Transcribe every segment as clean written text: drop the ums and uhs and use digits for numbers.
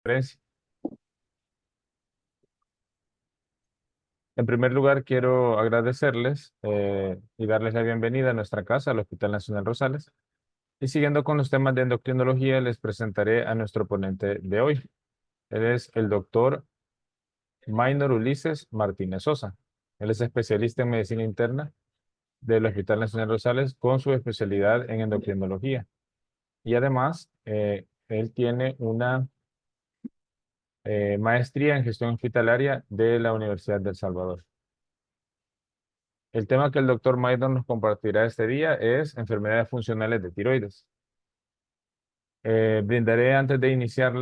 conferencia. En primer lugar, quiero agradecerles y darles la bienvenida a nuestra casa, al Hospital Nacional Rosales. Y siguiendo con los temas de endocrinología, les presentaré a nuestro ponente de hoy. Él es el doctor Maynor Ulises Martínez Sosa. Él es especialista en medicina interna del Hospital Nacional Rosales con su especialidad en endocrinología. Y además, él tiene una maestría en gestión hospitalaria de la Universidad de El Salvador. El tema que el doctor Maynor nos compartirá este día es enfermedades funcionales de tiroides. Brindaré antes de iniciar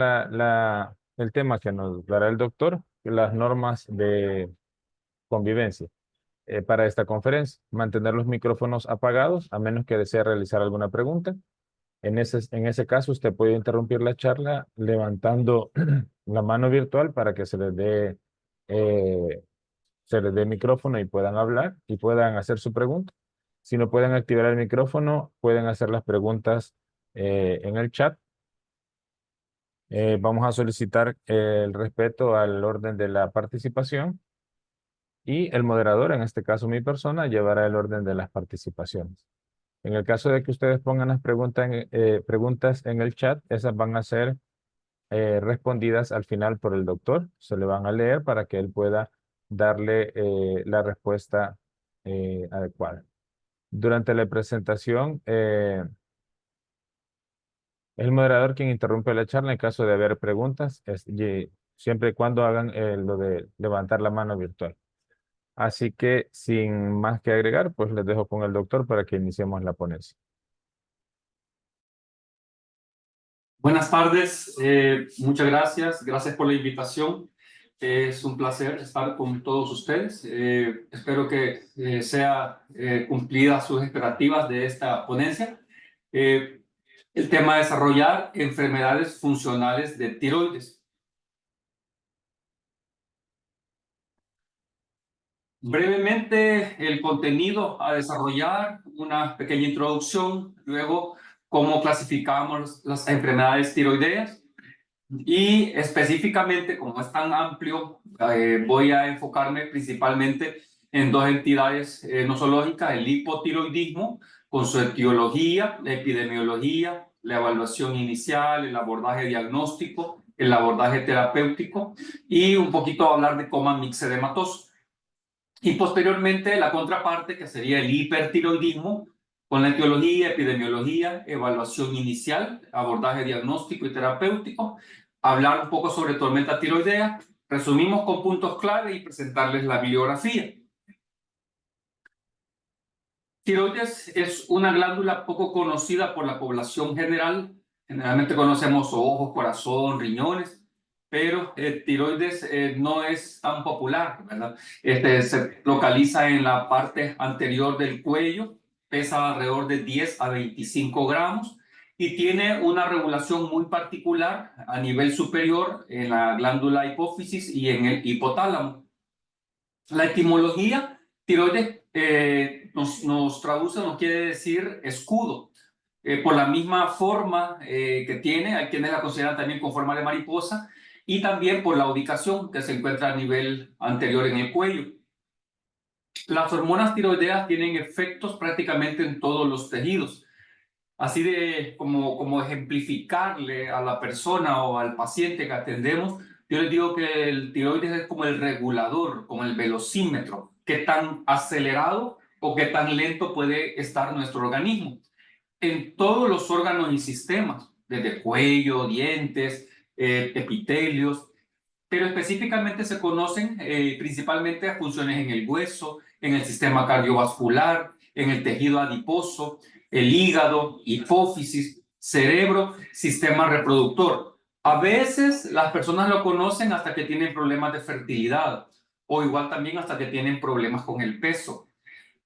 el tema que nos dará el doctor, las normas de convivencia para esta conferencia. Mantener los micrófonos apagados a menos que desee realizar alguna pregunta. En ese caso, usted puede interrumpir la charla levantando la mano virtual para que se les dé micrófono y puedan hablar y puedan hacer su pregunta. Si no pueden activar el micrófono, pueden hacer las preguntas en el chat. Vamos a solicitar el respeto al orden de la participación y el moderador, en este caso mi persona, llevará el orden de las participaciones. En el caso de que ustedes pongan las preguntas en el chat, esas van a ser respondidas al final por el doctor. Se le van a leer para que él pueda darle la respuesta adecuada. Durante la presentación, es el moderador quien interrumpe la charla en caso de haber preguntas, siempre y cuando hagan lo de levantar la mano virtual. Así que, sin más que agregar, pues les dejo con el doctor para que iniciemos la ponencia. Buenas tardes, muchas gracias. Gracias por la invitación. Es un placer estar con todos ustedes. Espero que sea cumplidas sus expectativas de esta ponencia. El tema es desarrollar enfermedades funcionales de tiroides. Brevemente, el contenido a desarrollar, una pequeña introducción, luego cómo clasificamos las enfermedades tiroideas y específicamente, como es tan amplio, voy a enfocarme principalmente en dos entidades nosológicas: el hipotiroidismo con su etiología, la epidemiología, la evaluación inicial, el abordaje diagnóstico, el abordaje terapéutico y un poquito hablar de coma mixedematoso. Y posteriormente la contraparte, que sería el hipertiroidismo, con la etiología, epidemiología, evaluación inicial, abordaje diagnóstico y terapéutico, hablar un poco sobre tormenta tiroidea, resumimos con puntos clave y presentarles la bibliografía. Tiroides es una glándula poco conocida por la población general. Generalmente conocemos ojos, corazón, riñones, pero tiroides no es tan popular, ¿verdad? Se localiza en la parte anterior del cuello, pesa alrededor de 10 a 25 gramos y tiene una regulación muy particular a nivel superior en la glándula hipófisis y en el hipotálamo. La etimología, tiroides nos traduce, nos quiere decir escudo. Por la misma forma que tiene, hay quienes la consideran también con forma de mariposa, y también por la ubicación que se encuentra a nivel anterior en el cuello. Las hormonas tiroideas tienen efectos prácticamente en todos los tejidos. Así de como ejemplificarle a la persona o al paciente que atendemos, yo les digo que el tiroides es como el regulador, como el velocímetro, qué tan acelerado o qué tan lento puede estar nuestro organismo en todos los órganos y sistemas, desde cuello, dientes, epitelios, pero específicamente se conocen principalmente a funciones en el hueso, en el sistema cardiovascular, en el tejido adiposo, el hígado, hipófisis, cerebro, sistema reproductor. A veces las personas lo conocen hasta que tienen problemas de fertilidad o igual también hasta que tienen problemas con el peso.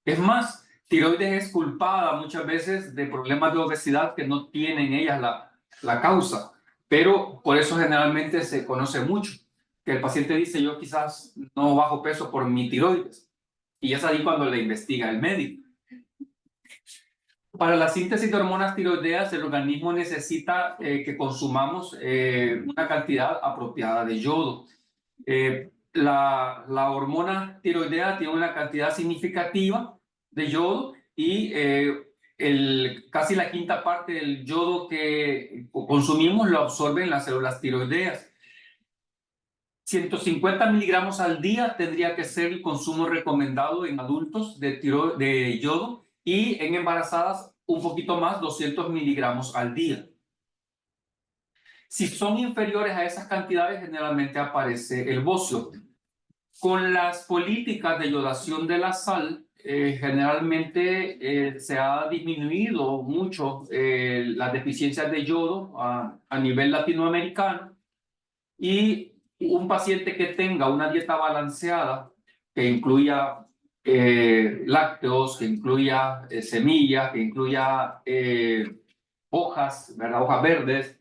Es más, tiroides es culpada muchas veces de problemas de obesidad que no tienen ellas la causa, pero por eso generalmente se conoce mucho, que el paciente dice: yo quizás no bajo peso por mi tiroides, y es ahí cuando le investiga el médico. Para la síntesis de hormonas tiroideas, el organismo necesita que consumamos una cantidad apropiada de yodo. La hormona tiroidea tiene una cantidad significativa de yodo y casi la quinta parte del yodo que consumimos lo absorben las células tiroideas. 150 miligramos al día tendría que ser el consumo recomendado en adultos de yodo y en embarazadas un poquito más, 200 miligramos al día. Si son inferiores a esas cantidades, generalmente aparece el bocio. Con las políticas de yodación de la sal, generalmente se ha disminuido mucho las deficiencias de yodo a nivel latinoamericano, y un paciente que tenga una dieta balanceada, que incluya lácteos, que incluya semillas, que incluya hojas, ¿verdad? Hojas verdes,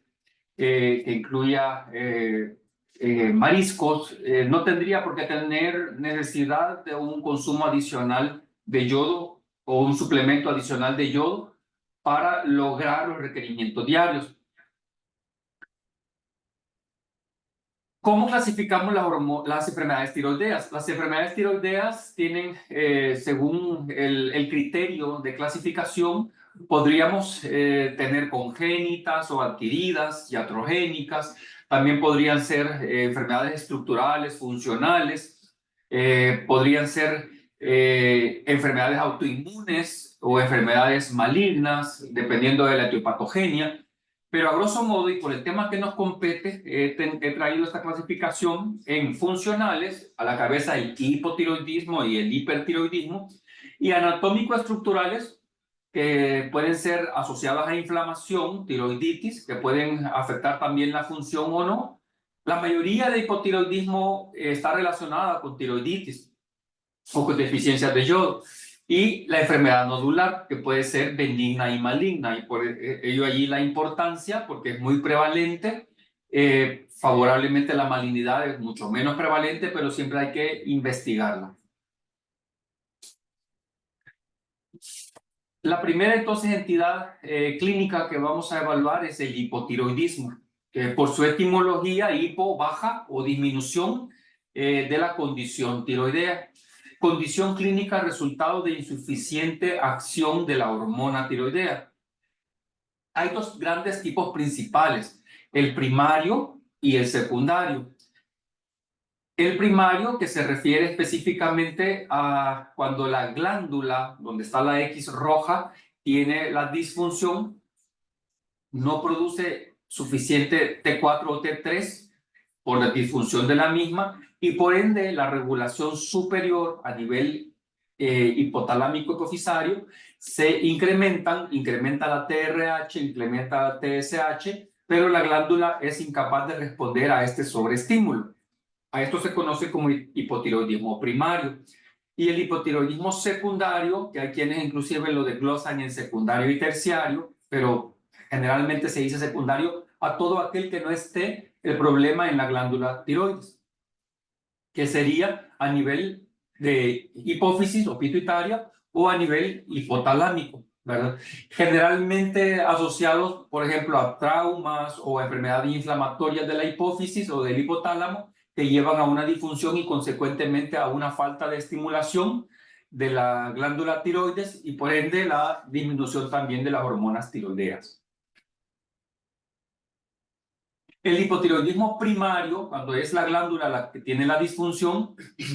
que incluya mariscos, no tendría por qué tener necesidad de un consumo adicional de yodo o un suplemento adicional de yodo para lograr los requerimientos diarios. ¿Cómo clasificamos las enfermedades tiroideas? Las enfermedades tiroideas tienen, según el criterio de clasificación, podríamos tener congénitas o adquiridas, iatrogénicas. También podrían ser enfermedades estructurales, funcionales. Podrían ser enfermedades autoinmunes o enfermedades malignas, dependiendo de la etiopatogenia. Pero a grosso modo, y por el tema que nos compete, he traído esta clasificación en funcionales, a la cabeza el hipotiroidismo y el hipertiroidismo, y anatómico-estructurales, que pueden ser asociadas a inflamación, tiroiditis, que pueden afectar también la función o no. La mayoría de hipotiroidismo está relacionada con tiroiditis o con deficiencias de yodo. Y la enfermedad nodular, que puede ser benigna y maligna, y por ello allí la importancia, porque es muy prevalente. Favorablemente la malignidad es mucho menos prevalente, pero siempre hay que investigarla. La primera entonces entidad clínica que vamos a evaluar es el hipotiroidismo, que por su etimología, hipo, baja o disminución de la condición tiroidea. Condición clínica resultado de insuficiente acción de la hormona tiroidea. Hay dos grandes tipos principales, el primario y el secundario. El primario, que se refiere específicamente a cuando la glándula, donde está la X roja, tiene la disfunción, no produce suficiente T4 o T3 por la disfunción de la misma, y por ende la regulación superior a nivel hipotalámico hipofisario se incrementa la TRH, incrementa la TSH, pero la glándula es incapaz de responder a este sobreestímulo. A esto se conoce como hipotiroidismo primario. Y el hipotiroidismo secundario, que hay quienes inclusive lo desglosan en secundario y terciario, pero generalmente se dice secundario a todo aquel que no esté el problema en la glándula tiroides, que sería a nivel de hipófisis o pituitaria o a nivel hipotalámico, ¿verdad? Generalmente asociados, por ejemplo, a traumas o enfermedades inflamatorias de la hipófisis o del hipotálamo, que llevan a una disfunción y consecuentemente a una falta de estimulación de la glándula tiroides y por ende la disminución también de las hormonas tiroideas. El hipotiroidismo primario, cuando es la glándula la que tiene la disfunción,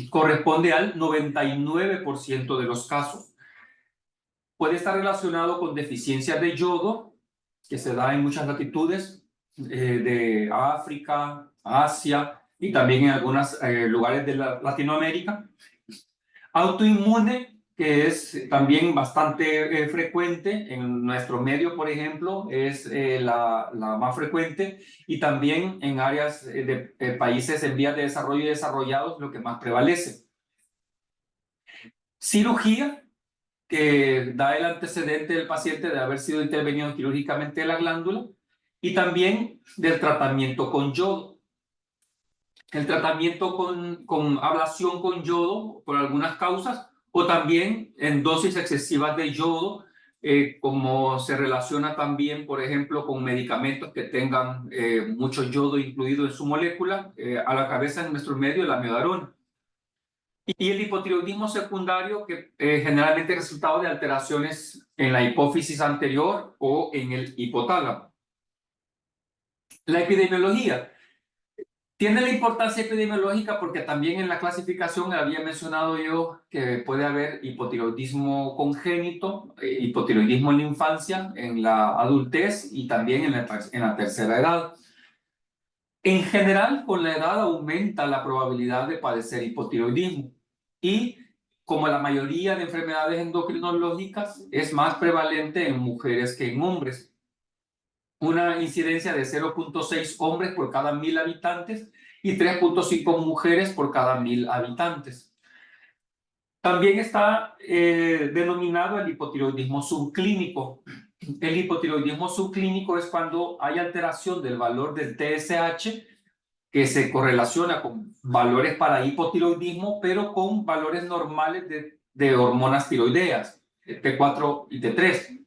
corresponde al 99% de los casos. Puede estar relacionado con deficiencia de yodo, que se da en muchas latitudes de África, Asia y también en algunos lugares de Latinoamérica. Autoinmune, que es también bastante frecuente en nuestro medio, por ejemplo, es la más frecuente, y también en áreas de países en vías de desarrollo y desarrollados, lo que más prevalece. Cirugía, que da el antecedente del paciente de haber sido intervenido quirúrgicamente en la glándula, y también del tratamiento con yodo. El tratamiento con ablación con yodo por algunas causas, o también en dosis excesivas de yodo como se relaciona también, por ejemplo, con medicamentos que tengan mucho yodo incluido en su molécula, a la cabeza en nuestro medio la amiodarona. Y el hipotiroidismo secundario, que generalmente es resultado de alteraciones en la hipófisis anterior o en el hipotálamo. La epidemiología tiene la importancia epidemiológica porque también en la clasificación había mencionado yo que puede haber hipotiroidismo congénito, hipotiroidismo en la infancia, en la adultez y también en la tercera edad. En general, con la edad aumenta la probabilidad de padecer hipotiroidismo y, como la mayoría de enfermedades endocrinológicas, es más prevalente en mujeres que en hombres. Una incidencia de 0.6 hombres por cada 1000 habitantes y 3.5 mujeres por cada 1000 habitantes. También está denominado el hipotiroidismo subclínico. El hipotiroidismo subclínico es cuando hay alteración del valor del TSH que se correlaciona con valores para hipotiroidismo, pero con valores normales de hormonas tiroideas, T4 y T3.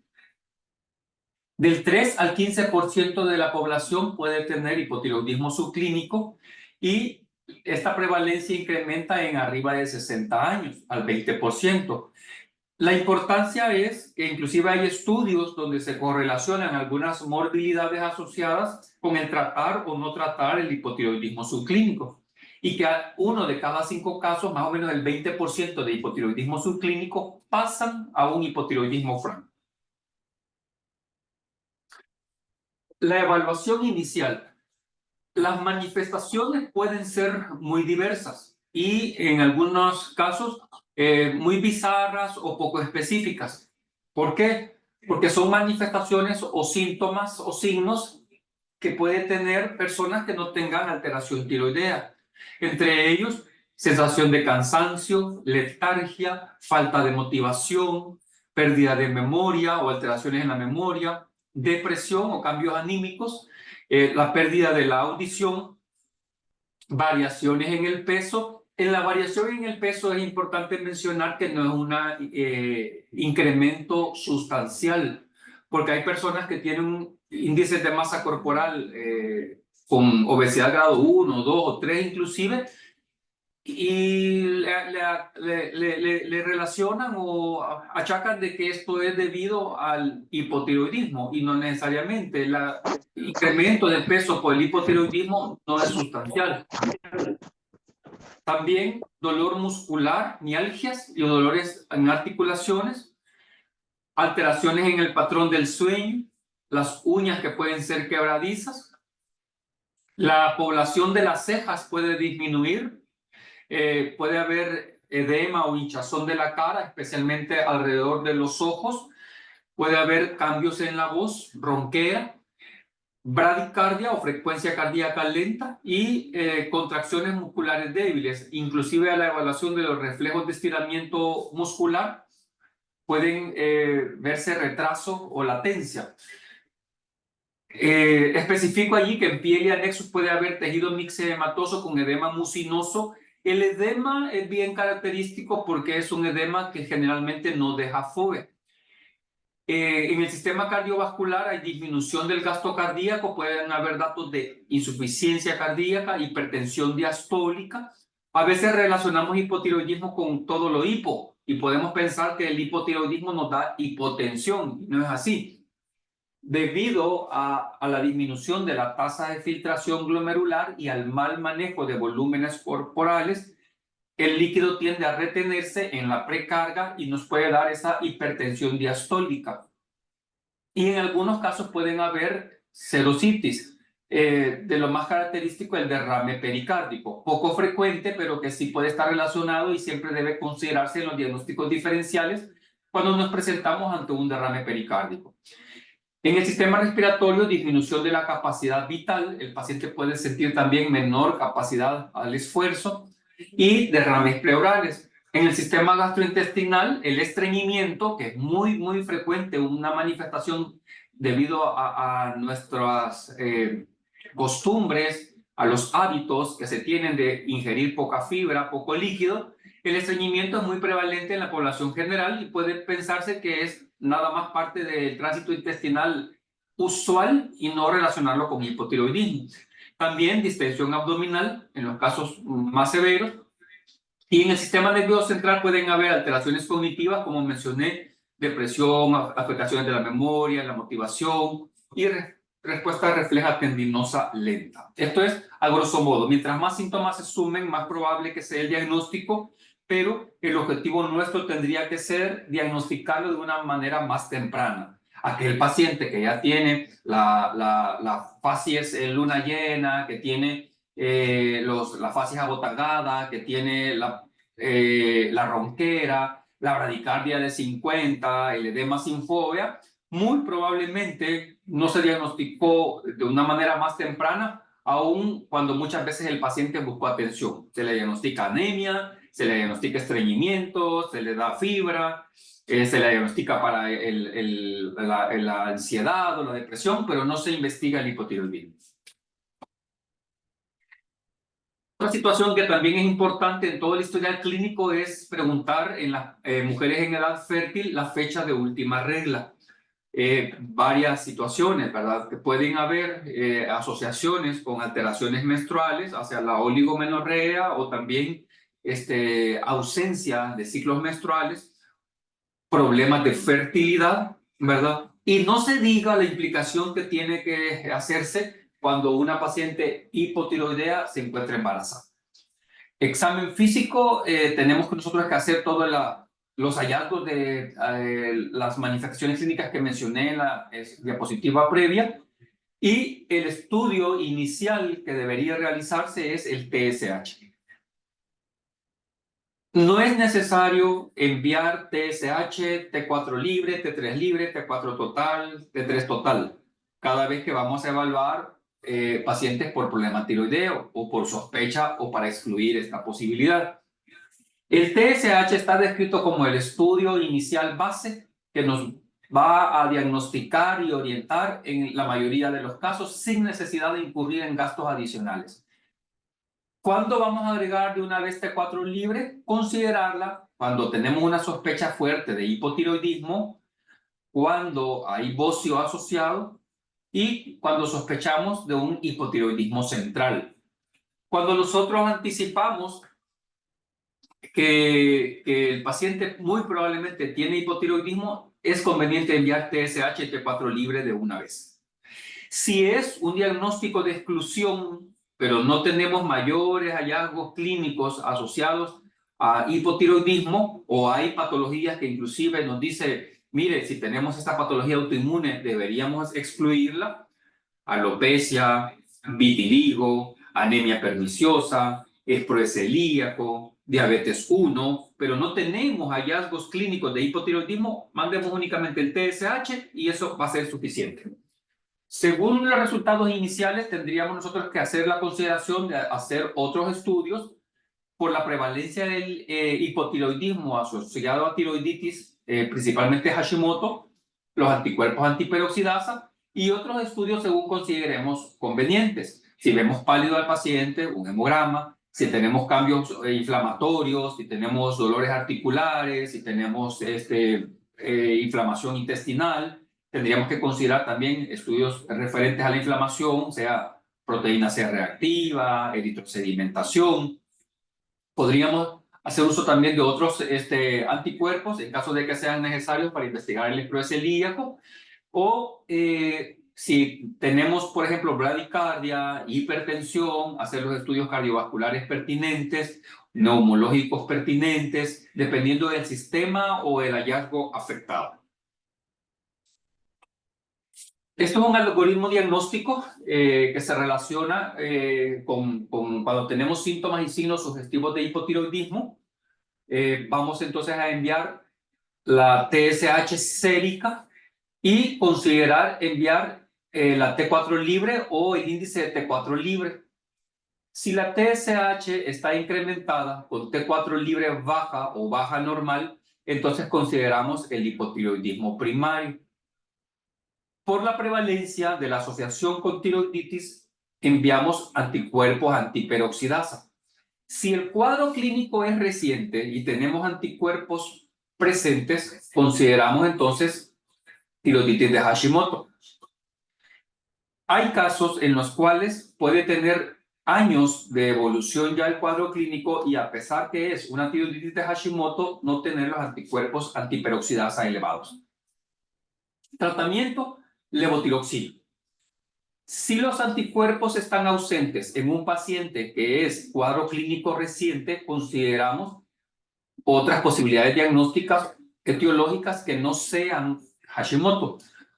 Del 3 al 15% de la población puede tener hipotiroidismo subclínico y esta prevalencia incrementa en arriba de 60 años, al 20%. La importancia es que inclusive hay estudios donde se correlacionan algunas morbilidades asociadas con el tratar o no tratar el hipotiroidismo subclínico y que uno de cada 5 casos, más o menos el 20% de hipotiroidismo subclínico, pasan a un hipotiroidismo franco. La evaluación inicial. Las manifestaciones pueden ser muy diversas y en algunos casos muy bizarras o poco específicas. ¿Por qué? Porque son manifestaciones o síntomas o signos que pueden tener personas que no tengan alteración tiroidea. Entre ellos, sensación de cansancio, letargia, falta de motivación, pérdida de memoria o alteraciones en la memoria, depresión o cambios anímicos, la pérdida de la audición, variaciones en el peso. En la variación en el peso es importante mencionar que no es un incremento sustancial, porque hay personas que tienen índices de masa corporal con obesidad grado 1, 2 o 3 inclusive, y le relacionan o achacan de que esto es debido al hipotiroidismo y no necesariamente. El incremento de peso por el hipotiroidismo no es sustancial. También dolor muscular, mialgias y dolores en articulaciones, alteraciones en el patrón del sueño, las uñas que pueden ser quebradizas, la población de las cejas puede disminuir, puede haber edema o hinchazón de la cara, especialmente alrededor de los ojos, puede haber cambios en la voz, ronquera, bradicardia o frecuencia cardíaca lenta y contracciones musculares débiles. Inclusive a la evaluación de los reflejos de estiramiento muscular pueden verse retraso o latencia. Especifico allí que en piel y anexos puede haber tejido mixedematoso con edema mucinoso. El edema es bien característico porque es un edema que generalmente no deja FOBE. En el sistema cardiovascular hay disminución del gasto cardíaco, pueden haber datos de insuficiencia cardíaca, hipertensión diastólica. A veces relacionamos hipotiroidismo con todo lo hipo y podemos pensar que el hipotiroidismo nos da hipotensión, y no es así. Debido a la disminución de la tasa de filtración glomerular y al mal manejo de volúmenes corporales, el líquido tiende a retenerse en la precarga y nos puede dar esa hipertensión diastólica. Y en algunos casos pueden haber serositis. De lo más característico, el derrame pericárdico. Poco frecuente, pero que sí puede estar relacionado y siempre debe considerarse en los diagnósticos diferenciales cuando nos presentamos ante un derrame pericárdico. En el sistema respiratorio, disminución de la capacidad vital. El paciente puede sentir también menor capacidad al esfuerzo y derrames pleurales. En el sistema gastrointestinal, el estreñimiento, que es muy frecuente, una manifestación debido a nuestras costumbres, a los hábitos que se tienen de ingerir poca fibra, poco líquido. El estreñimiento es muy prevalente en la población general y puede pensarse que es nada más parte del tránsito intestinal usual y no relacionarlo con hipotiroidismo. También distensión abdominal en los casos más severos. Y en el sistema nervioso central pueden haber alteraciones cognitivas, como mencioné, depresión, afectaciones de la memoria, la motivación y respuesta refleja tendinosa lenta. Esto es a grosso modo. Mientras más síntomas se sumen, más probable que sea el diagnóstico, pero el objetivo nuestro tendría que ser diagnosticarlo de una manera más temprana. Aquel paciente que ya tiene la facies en luna llena, que tiene la facies abotagada, que tiene la ronquera, la bradicardia de 50, el edema sin fobia, muy probablemente no se diagnosticó de una manera más temprana, aun cuando muchas veces el paciente buscó atención. Se le diagnostica anemia, se le diagnostica estreñimiento, se le da fibra, se le diagnostica para la ansiedad o la depresión, pero no se investiga el hipotiroidismo. Otra situación que también es importante en todo el historial clínico es preguntar en las mujeres en edad fértil la fecha de última regla. Varias situaciones, ¿verdad? Que pueden haber asociaciones con alteraciones menstruales hacia la oligomenorrea o también ausencia de ciclos menstruales, problemas de fertilidad, ¿verdad? Y no se diga la implicación que tiene que hacerse cuando una paciente hipotiroidea se encuentra embarazada. Examen físico, tenemos que nosotros que hacer todos los hallazgos de las manifestaciones clínicas que mencioné en la diapositiva previa, y el estudio inicial que debería realizarse es el TSH. No es necesario enviar TSH, T4 libre, T3 libre, T4 total, T3 total, cada vez que vamos a evaluar pacientes por problema tiroideo o por sospecha o para excluir esta posibilidad. El TSH está descrito como el estudio inicial base que nos va a diagnosticar y orientar en la mayoría de los casos sin necesidad de incurrir en gastos adicionales. ¿Cuándo vamos a agregar de una vez T4 libre? Considerarla cuando tenemos una sospecha fuerte de hipotiroidismo, cuando hay bocio asociado y cuando sospechamos de un hipotiroidismo central. Cuando nosotros anticipamos que el paciente muy probablemente tiene hipotiroidismo, es conveniente enviar TSH y T4 libre de una vez. Si es un diagnóstico de exclusión, pero no tenemos mayores hallazgos clínicos asociados a hipotiroidismo, o hay patologías que inclusive nos dice, mire, si tenemos esta patología autoinmune, deberíamos excluirla: alopecia, vitiligo, anemia perniciosa, esproecelíaco, diabetes 1, pero no tenemos hallazgos clínicos de hipotiroidismo, mandemos únicamente el TSH y eso va a ser suficiente. Según los resultados iniciales, tendríamos nosotros que hacer la consideración de hacer otros estudios por la prevalencia del hipotiroidismo asociado a tiroiditis, principalmente Hashimoto, los anticuerpos antiperoxidasa y otros estudios según consideremos convenientes. Si vemos pálido al paciente, un hemograma; si tenemos cambios inflamatorios, si tenemos dolores articulares, si tenemos inflamación intestinal, tendríamos que considerar también estudios referentes a la inflamación, sea proteína C reactiva, eritrosedimentación. Podríamos hacer uso también de otros anticuerpos en caso de que sean necesarios para investigar el estrés celíaco, o si tenemos, por ejemplo, bradicardia, hipertensión, hacer los estudios cardiovasculares pertinentes, neumológicos pertinentes, dependiendo del sistema o el hallazgo afectado. Esto es un algoritmo diagnóstico que se relaciona con cuando tenemos síntomas y signos sugestivos de hipotiroidismo. Vamos entonces a enviar la TSH sérica y considerar enviar la T4 libre o el índice de T4 libre. Si la TSH está incrementada con T4 libre baja o baja normal, entonces consideramos el hipotiroidismo primario. Por la prevalencia de la asociación con tiroiditis, enviamos anticuerpos antiperoxidasa. Si el cuadro clínico es reciente y tenemos anticuerpos presentes, consideramos entonces tiroiditis de Hashimoto. Hay casos en los cuales puede tener años de evolución ya el cuadro clínico y a pesar que es una tiroiditis de Hashimoto, no tener los anticuerpos antiperoxidasa elevados. Tratamiento, levotiroxina. Si los anticuerpos están ausentes en un paciente que es cuadro clínico reciente, consideramos otras posibilidades diagnósticas etiológicas que no sean Hashimoto.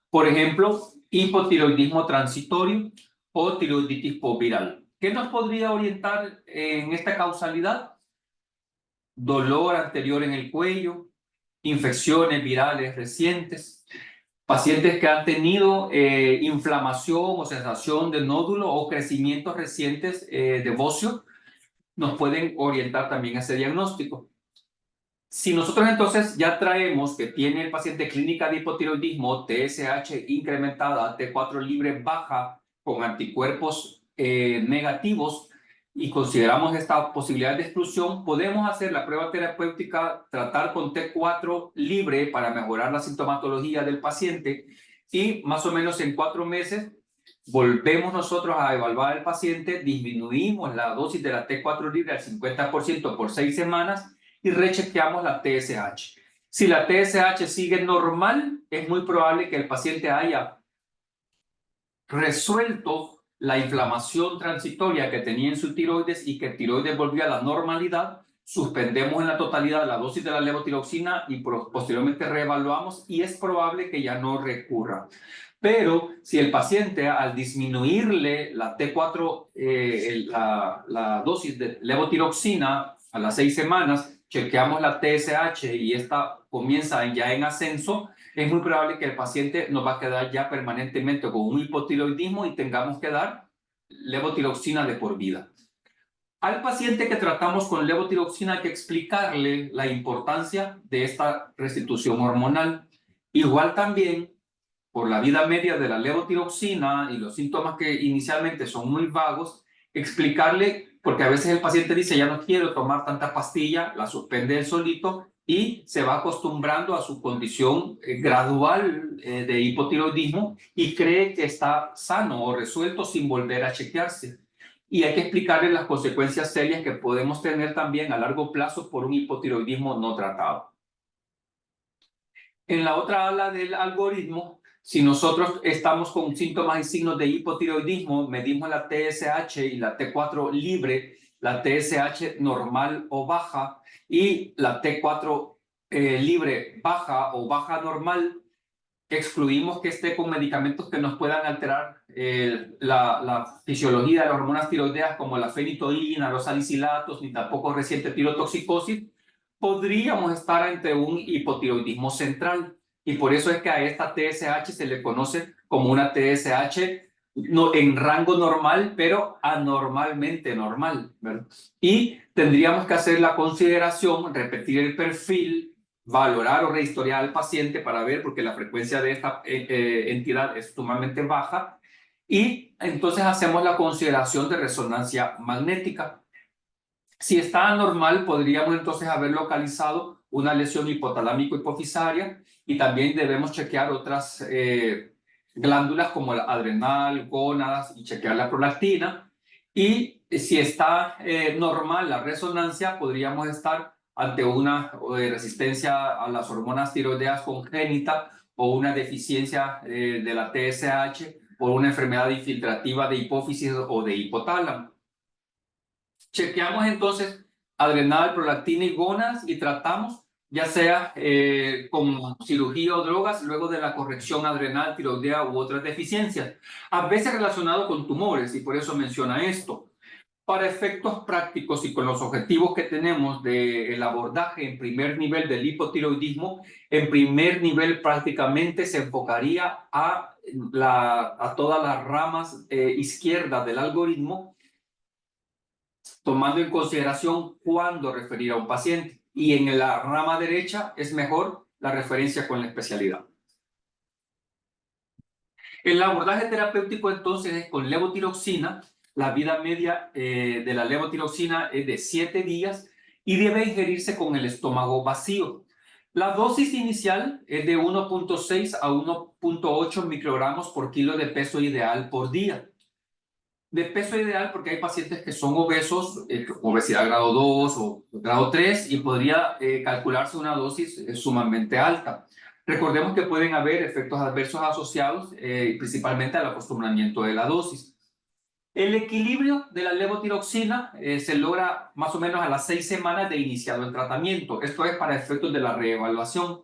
Por ejemplo, hipotiroidismo transitorio o tiroiditis postviral. ¿Qué nos podría orientar en esta causalidad? Dolor anterior en el cuello, infecciones virales recientes, pacientes que han tenido inflamación o sensación de nódulo o crecimientos recientes de bocio, nos pueden orientar también a ese diagnóstico. Si nosotros entonces ya traemos que tiene el paciente clínica de hipotiroidismo, TSH incrementada, T4 libre baja, con anticuerpos negativos, y consideramos esta posibilidad de exclusión, podemos hacer la prueba terapéutica, tratar con T4 libre para mejorar la sintomatología del paciente y más o menos en 4 meses volvemos nosotros a evaluar al paciente, disminuimos la dosis de la T4 libre al 50% por 6 semanas y rechequeamos la TSH. Si la TSH sigue normal, es muy probable que el paciente haya resuelto la inflamación transitoria que tenía en su tiroides y que el tiroides volvió a la normalidad. Suspendemos en la totalidad la dosis de la levotiroxina y posteriormente reevaluamos y es probable que ya no recurra. Pero si el paciente al disminuirle la T4, la dosis de levotiroxina a las 6 semanas, chequeamos la TSH y esta comienza ya en ascenso, es muy probable que el paciente nos va a quedar ya permanentemente con un hipotiroidismo y tengamos que dar levotiroxina de por vida. Al paciente que tratamos con levotiroxina hay que explicarle la importancia de esta restitución hormonal. Igual también, por la vida media de la levotiroxina y los síntomas que inicialmente son muy vagos, explicarle, porque a veces el paciente dice ya no quiero tomar tanta pastilla, la suspende él solito y se va acostumbrando a su condición gradual de hipotiroidismo y cree que está sano o resuelto sin volver a chequearse. Y hay que explicarle las consecuencias serias que podemos tener también a largo plazo por un hipotiroidismo no tratado. En la otra ala del algoritmo, si nosotros estamos con síntomas y signos de hipotiroidismo, medimos la TSH y la T4 libre, la TSH normal o baja y la T4 libre baja o baja normal, excluimos que esté con medicamentos que nos puedan alterar la fisiología de las hormonas tiroideas como la fenitoína, los salicilatos, ni tampoco reciente tirotoxicosis, podríamos estar ante un hipotiroidismo central. Y por eso es que a esta TSH se le conoce como una TSH no, en rango normal, pero anormalmente normal, ¿verdad? Y tendríamos que hacer la consideración, repetir el perfil, valorar o rehistoriar al paciente para ver, porque la frecuencia de esta entidad es sumamente baja, y entonces hacemos la consideración de resonancia magnética. Si está anormal, podríamos entonces haber localizado una lesión hipotalámico-hipofisaria y también debemos chequear otras glándulas como la adrenal, gónadas y chequear la prolactina. Y si está normal la resonancia, podríamos estar ante una resistencia a las hormonas tiroideas congénita o una deficiencia de la TSH por una enfermedad infiltrativa de hipófisis o de hipotálamo. Chequeamos entonces adrenal, prolactina y gónadas y tratamos ya sea con cirugía o drogas luego de la corrección adrenal, tiroidea u otras deficiencias, a veces relacionado con tumores y por eso menciona esto. Para efectos prácticos y con los objetivos que tenemos del abordaje en primer nivel del hipotiroidismo, en primer nivel prácticamente se enfocaría a todas las ramas izquierdas del algoritmo, tomando en consideración cuándo referir a un paciente. Y en la rama derecha es mejor la referencia con la especialidad. El abordaje terapéutico entonces es con levotiroxina. La vida media de la levotiroxina es de 7 días y debe ingerirse con el estómago vacío. La dosis inicial es de 1.6 a 1.8 microgramos por kilo de peso ideal por día. De peso ideal porque hay pacientes que son obesos, obesidad grado 2 o grado 3, y podría calcularse una dosis sumamente alta. Recordemos que pueden haber efectos adversos asociados principalmente al acostumbramiento de la dosis. El equilibrio de la levotiroxina se logra más o menos a las 6 semanas de iniciado el tratamiento. Esto es para efectos de la reevaluación.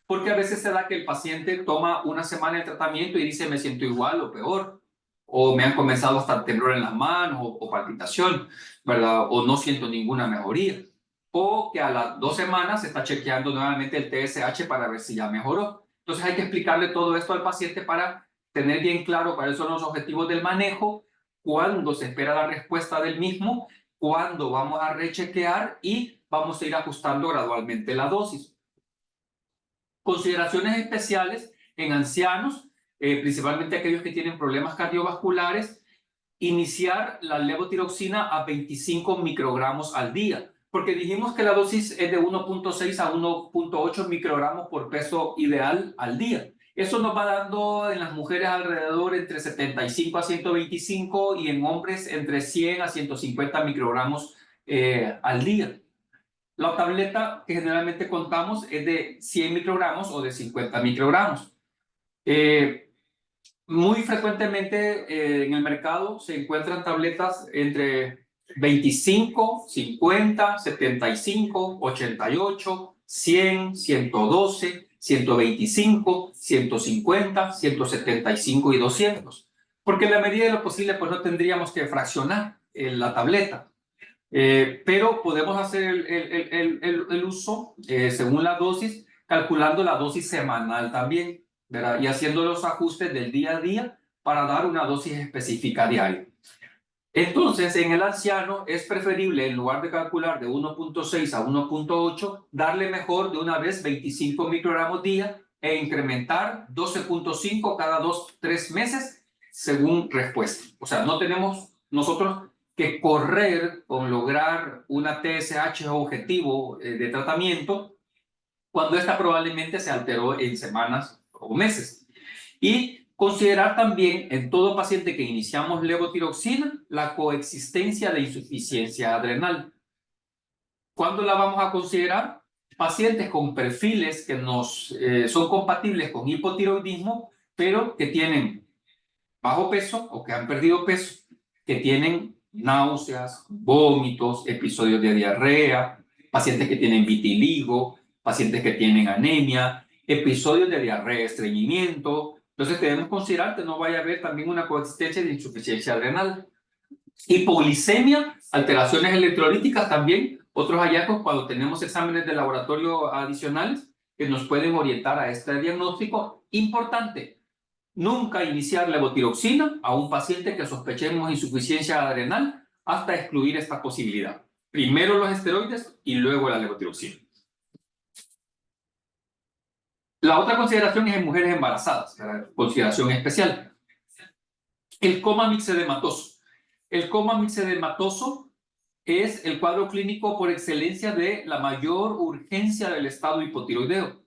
Porque a veces se da que el paciente toma una semana de tratamiento y dice me siento igual o peor, o me han comenzado hasta temblor en las manos o palpitación, ¿verdad? O no siento ninguna mejoría. O que a las 2 semanas se está chequeando nuevamente el TSH para ver si ya mejoró. Entonces hay que explicarle todo esto al paciente para tener bien claro cuáles son los objetivos del manejo, cuándo se espera la respuesta del mismo, cuándo vamos a rechequear y vamos a ir ajustando gradualmente la dosis. Consideraciones especiales en ancianos, principalmente aquellos que tienen problemas cardiovasculares, iniciar la levotiroxina a 25 microgramos al día, porque dijimos que la dosis es de 1.6 a 1.8 microgramos por peso ideal al día. Eso nos va dando en las mujeres alrededor entre 75 a 125 y en hombres entre 100 a 150 microgramos al día. La tableta que generalmente contamos es de 100 microgramos o de 50 microgramos. Muy frecuentemente en el mercado se encuentran tabletas entre 25, 50, 75, 88, 100, 112, 125, 150, 175 y 200. Porque en la medida de lo posible pues no tendríamos que fraccionar la tableta. Pero podemos hacer el uso según la dosis, calculando la dosis semanal también, ¿verdad? Y haciendo los ajustes del día a día para dar una dosis específica diaria. Entonces, en el anciano es preferible, en lugar de calcular de 1.6 a 1.8, darle mejor de una vez 25 microgramos día e incrementar 12.5 cada 2-3 meses según respuesta. O sea, no tenemos nosotros que correr con lograr una TSH objetivo de tratamiento cuando esta probablemente se alteró en semanas o meses. Y considerar también en todo paciente que iniciamos levotiroxina la coexistencia de insuficiencia adrenal. ¿Cuándo la vamos a considerar? Pacientes con perfiles que son compatibles con hipotiroidismo, pero que tienen bajo peso o que han perdido peso, que tienen náuseas, vómitos, episodios de diarrea, pacientes que tienen vitiligo, pacientes que tienen anemia, episodios de diarrea, estreñimiento. Entonces debemos considerar que no vaya a haber también una coexistencia de insuficiencia adrenal. Hipoglicemia, alteraciones electrolíticas también, otros hallazgos cuando tenemos exámenes de laboratorio adicionales que nos pueden orientar a este diagnóstico. Importante, nunca iniciar levotiroxina a un paciente que sospechemos insuficiencia adrenal hasta excluir esta posibilidad. Primero los esteroides y luego la levotiroxina. La otra consideración es en mujeres embarazadas, consideración especial. El coma mixedematoso. El coma mixedematoso es el cuadro clínico por excelencia de la mayor urgencia del estado hipotiroideo.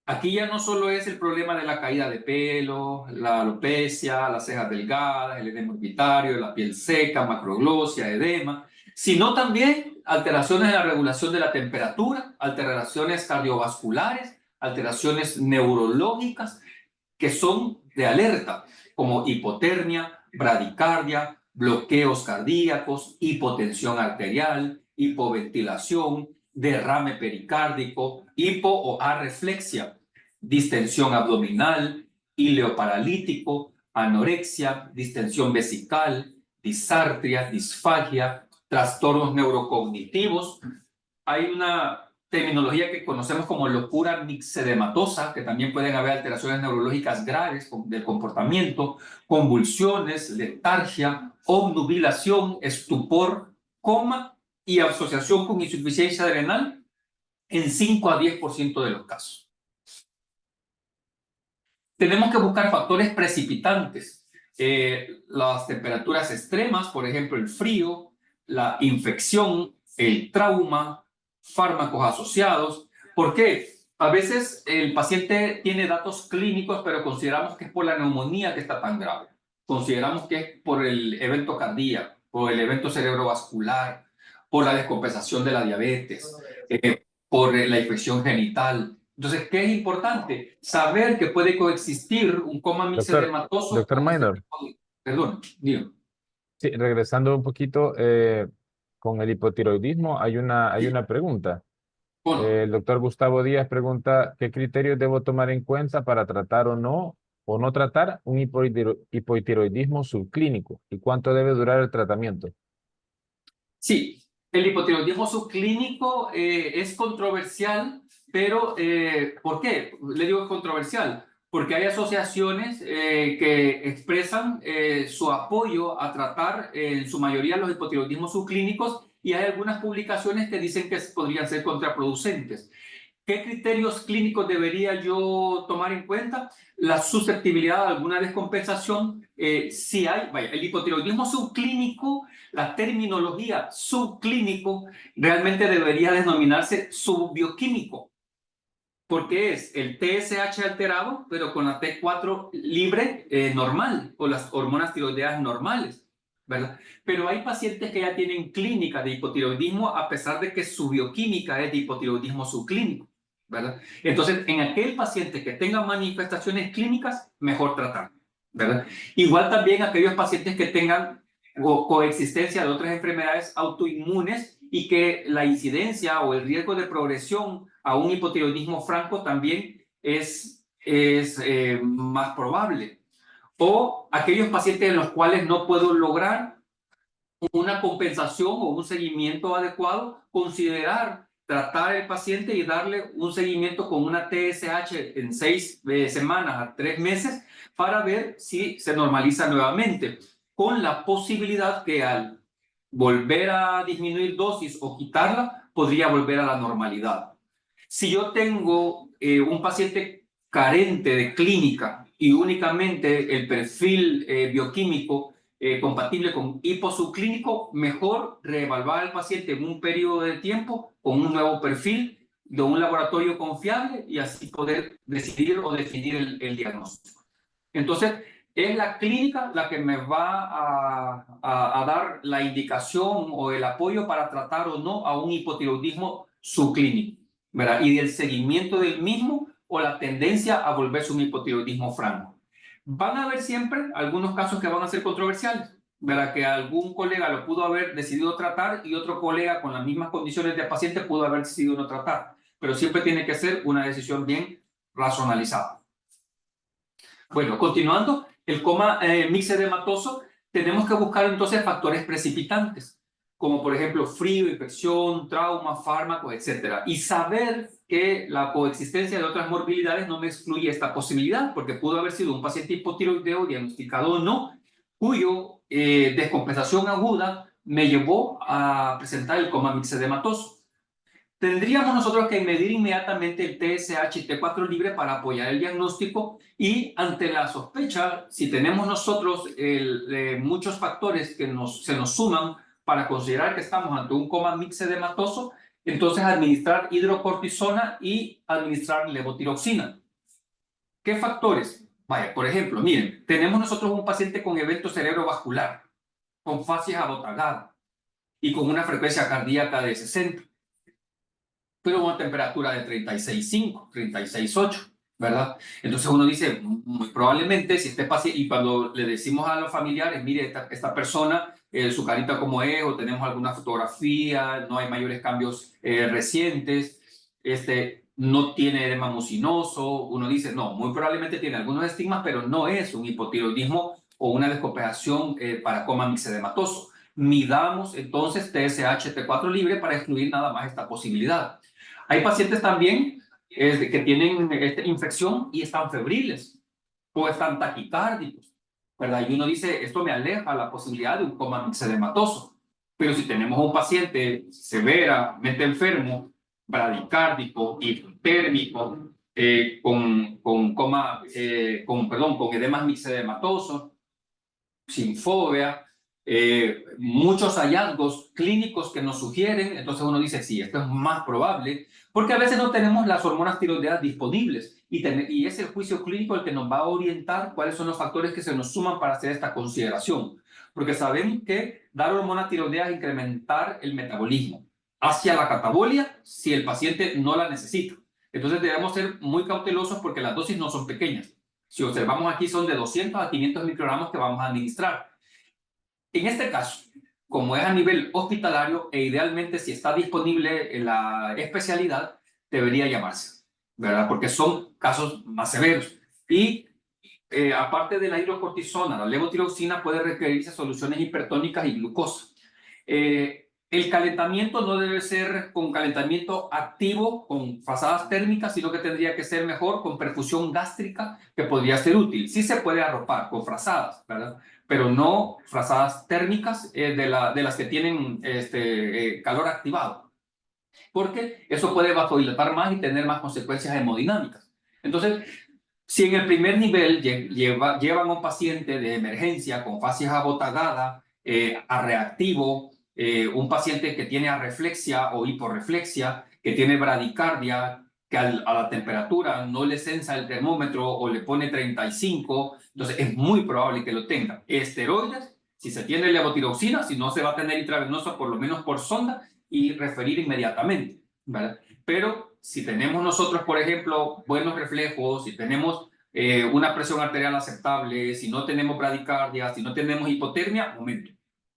Aquí ya no solo es el problema de la caída de pelo, la alopecia, las cejas delgadas, el edema orbitario, la piel seca, macroglosia, edema, sino también alteraciones en la regulación de la temperatura, alteraciones cardiovasculares, alteraciones neurológicas que son de alerta, como hipotermia, bradicardia, bloqueos cardíacos, hipotensión arterial, hipoventilación, derrame pericárdico, hipo o arreflexia, distensión abdominal, ileoparalítico, anorexia, distensión vesical, disartria, disfagia, trastornos neurocognitivos. Hay una terminología que conocemos como locura mixedematosa, que también pueden haber alteraciones neurológicas graves del comportamiento, convulsiones, letargia, obnubilación, estupor, coma y asociación con insuficiencia adrenal en 5 a 10% de los casos. Tenemos que buscar factores precipitantes, las temperaturas extremas, por ejemplo el frío, la infección, el trauma, fármacos asociados, ¿Por qué? A veces el paciente tiene datos clínicos, pero consideramos que es por la neumonía que está tan grave. Consideramos que es por el evento cardíaco, por el evento cerebrovascular, por la descompensación de la diabetes, por la infección genital. Entonces, ¿qué es importante? Saber que puede coexistir un coma mixedematoso Doctor con este Minor, tipo de... Perdón, digo. sí, regresando un poquito con el hipotiroidismo, hay una pregunta. Bueno, El doctor Gustavo Díaz pregunta, ¿qué criterios debo tomar en cuenta para tratar o no tratar un hipotiroidismo subclínico? ¿Y cuánto debe durar el tratamiento? sí, el hipotiroidismo subclínico es controversial, pero ¿por qué? Le digo controversial, porque hay asociaciones que expresan su apoyo a tratar en su mayoría los hipotiroidismos subclínicos y hay algunas publicaciones que dicen que podrían ser contraproducentes. ¿Qué criterios clínicos debería yo tomar en cuenta? La susceptibilidad a alguna descompensación. Si hay, vaya, el hipotiroidismo subclínico, la terminología subclínico realmente debería denominarse subbioquímico, porque es el TSH alterado, pero con la T4 libre normal, o las hormonas tiroideas normales, ¿verdad? Pero hay pacientes que ya tienen clínica de hipotiroidismo a pesar de que su bioquímica es de hipotiroidismo subclínico, ¿verdad? Entonces, en aquel paciente que tenga manifestaciones clínicas, mejor tratar, ¿verdad? Igual también aquellos pacientes que tengan coexistencia de otras enfermedades autoinmunes y que la incidencia o el riesgo de progresión a un hipotiroidismo franco también es más probable. O aquellos pacientes en los cuales no puedo lograr una compensación o un seguimiento adecuado, considerar tratar al paciente y darle un seguimiento con una TSH en 6 semanas a 3 meses para ver si se normaliza nuevamente, con la posibilidad que al volver a disminuir dosis o quitarla, podría volver a la normalidad. Si yo tengo un paciente carente de clínica y únicamente el perfil bioquímico compatible con hiposubclínico, mejor reevaluar al paciente en un periodo de tiempo con un nuevo perfil de un laboratorio confiable y así poder decidir o definir el diagnóstico. Entonces, es la clínica la que me va a dar la indicación o el apoyo para tratar o no a un hipotiroidismo subclínico, ¿verdad? Y del seguimiento del mismo o la tendencia a volverse un hipotiroidismo franco. Van a haber siempre algunos casos que van a ser controversiales, ¿verdad? Que algún colega lo pudo haber decidido tratar y otro colega con las mismas condiciones de paciente pudo haber decidido no tratar, pero siempre tiene que ser una decisión bien racionalizada. Bueno, continuando, el coma mixedematoso, tenemos que buscar entonces factores precipitantes, como por ejemplo frío, infección, trauma, fármacos, etc. Y saber que la coexistencia de otras morbilidades no me excluye esta posibilidad, porque pudo haber sido un paciente hipotiroideo diagnosticado o no, cuyo descompensación aguda me llevó a presentar el coma mixedematoso. Tendríamos nosotros que medir inmediatamente el TSH y T4 libre para apoyar el diagnóstico y ante la sospecha, si tenemos nosotros muchos factores que se nos suman para considerar que estamos ante un coma mixedematoso, entonces administrar hidrocortisona y administrar levotiroxina. ¿Qué factores? Vaya, por ejemplo, miren, tenemos nosotros un paciente con evento cerebrovascular, con fascia abotagada y con una frecuencia cardíaca de 60. Pero una temperatura de 36,5, 36,8, ¿verdad? Entonces uno dice, muy probablemente si este paciente, y cuando le decimos a los familiares, mire, esta persona, su carita como es, o tenemos alguna fotografía, no hay mayores cambios recientes, no tiene edema mucinoso, uno dice, no, muy probablemente tiene algunos estigmas, pero no es un hipotiroidismo o una descompensación para coma mixedematoso. Midamos entonces TSH, T4 libre para excluir nada más esta posibilidad. Hay pacientes también que tienen esta infección y están febriles o están taquicárdicos, ¿verdad? Y uno dice, esto me aleja la posibilidad de un coma mixedematoso. Pero si tenemos un paciente severamente enfermo, bradicárdico, hipotérmico, con edemas mixedematosos, sin fobia, muchos hallazgos clínicos que nos sugieren, entonces uno dice, sí, esto es más probable, porque a veces no tenemos las hormonas tiroideas disponibles y es el juicio clínico el que nos va a orientar cuáles son los factores que se nos suman para hacer esta consideración, porque sabemos que dar hormona tiroidea es incrementar el metabolismo hacia la catabolia si el paciente no la necesita. Entonces debemos ser muy cautelosos porque las dosis no son pequeñas. Si observamos aquí son de 200 a 500 microgramos que vamos a administrar. En este caso, como es a nivel hospitalario e idealmente si está disponible en la especialidad, debería llamarse, ¿verdad? Porque son casos más severos. Y aparte de la hidrocortisona, la levotiroxina puede requerirse soluciones hipertónicas y glucosa. El calentamiento no debe ser con calentamiento activo, con frazadas térmicas, sino que tendría que ser mejor con perfusión gástrica, que podría ser útil. Sí se puede arropar con frazadas, ¿verdad? Pero no frazadas térmicas de las que tienen calor activado, porque eso puede vasodilatar más y tener más consecuencias hemodinámicas. Entonces, si en el primer nivel llevan a un paciente de emergencia con facies abotagada, a reactivo, un paciente que tiene arreflexia o hiporreflexia, que tiene bradicardia, que a la temperatura no le sensa el termómetro o le pone 35, entonces es muy probable que lo tenga. Esteroides, si se tiene levotiroxina, si no se va a tener intravenosa, por lo menos por sonda y referir inmediatamente, ¿verdad? Pero si tenemos nosotros, por ejemplo, buenos reflejos, si tenemos una presión arterial aceptable, si no tenemos bradicardia, si no tenemos hipotermia, momento.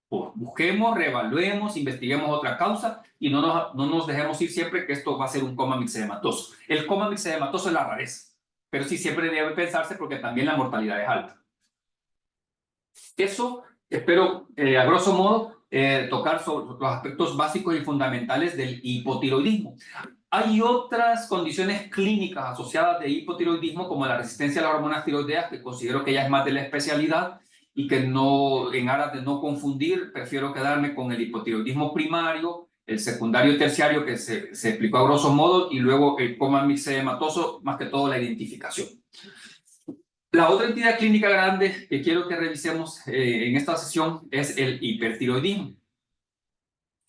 Pues busquemos, reevaluemos, investiguemos otra causa y no nos dejemos ir siempre que esto va a ser un coma mixedematoso. El coma mixedematoso es la rareza, pero sí siempre debe pensarse porque también la mortalidad es alta. Eso espero, a grosso modo, tocar sobre los aspectos básicos y fundamentales del hipotiroidismo. Hay otras condiciones clínicas asociadas de hipotiroidismo, como la resistencia a las hormonas tiroideas, que considero que ya es más de la especialidad y que no, en aras de no confundir, prefiero quedarme con el hipotiroidismo primario, el secundario y terciario, que se explicó a grosso modo, y luego el coma mixedematoso, más que todo la identificación. La otra entidad clínica grande que quiero que revisemos en esta sesión es el hipertiroidismo.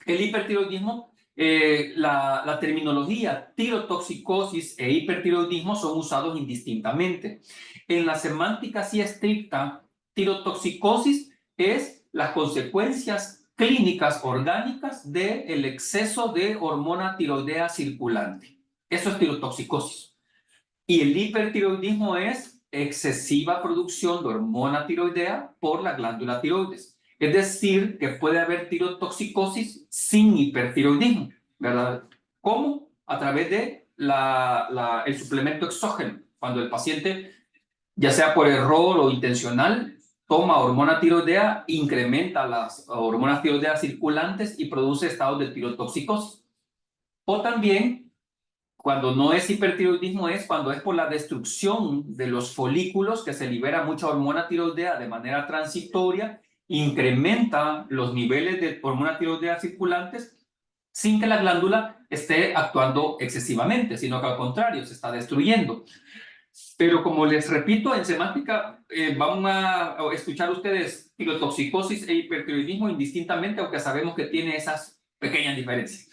El hipertiroidismo, la terminología tirotoxicosis e hipertiroidismo son usados indistintamente. En la semántica así estricta, tirotoxicosis es las consecuencias clínicas orgánicas del exceso de hormona tiroidea circulante. Eso es tirotoxicosis. Y el hipertiroidismo es excesiva producción de hormona tiroidea por la glándula tiroides. Es decir, que puede haber tirotoxicosis sin hipertiroidismo, ¿verdad? ¿Cómo? A través de el suplemento exógeno. Cuando el paciente, ya sea por error o intencional, toma hormona tiroidea, incrementa las hormonas tiroideas circulantes y produce estados de tirotoxicosis. O también, cuando no es hipertiroidismo, es cuando es por la destrucción de los folículos que se libera mucha hormona tiroidea de manera transitoria, incrementa los niveles de hormona tiroidea circulantes sin que la glándula esté actuando excesivamente, sino que al contrario, se está destruyendo. Pero como les repito, en semántica van a escuchar ustedes tirotoxicosis e hipertiroidismo indistintamente, aunque sabemos que tiene esas pequeñas diferencias.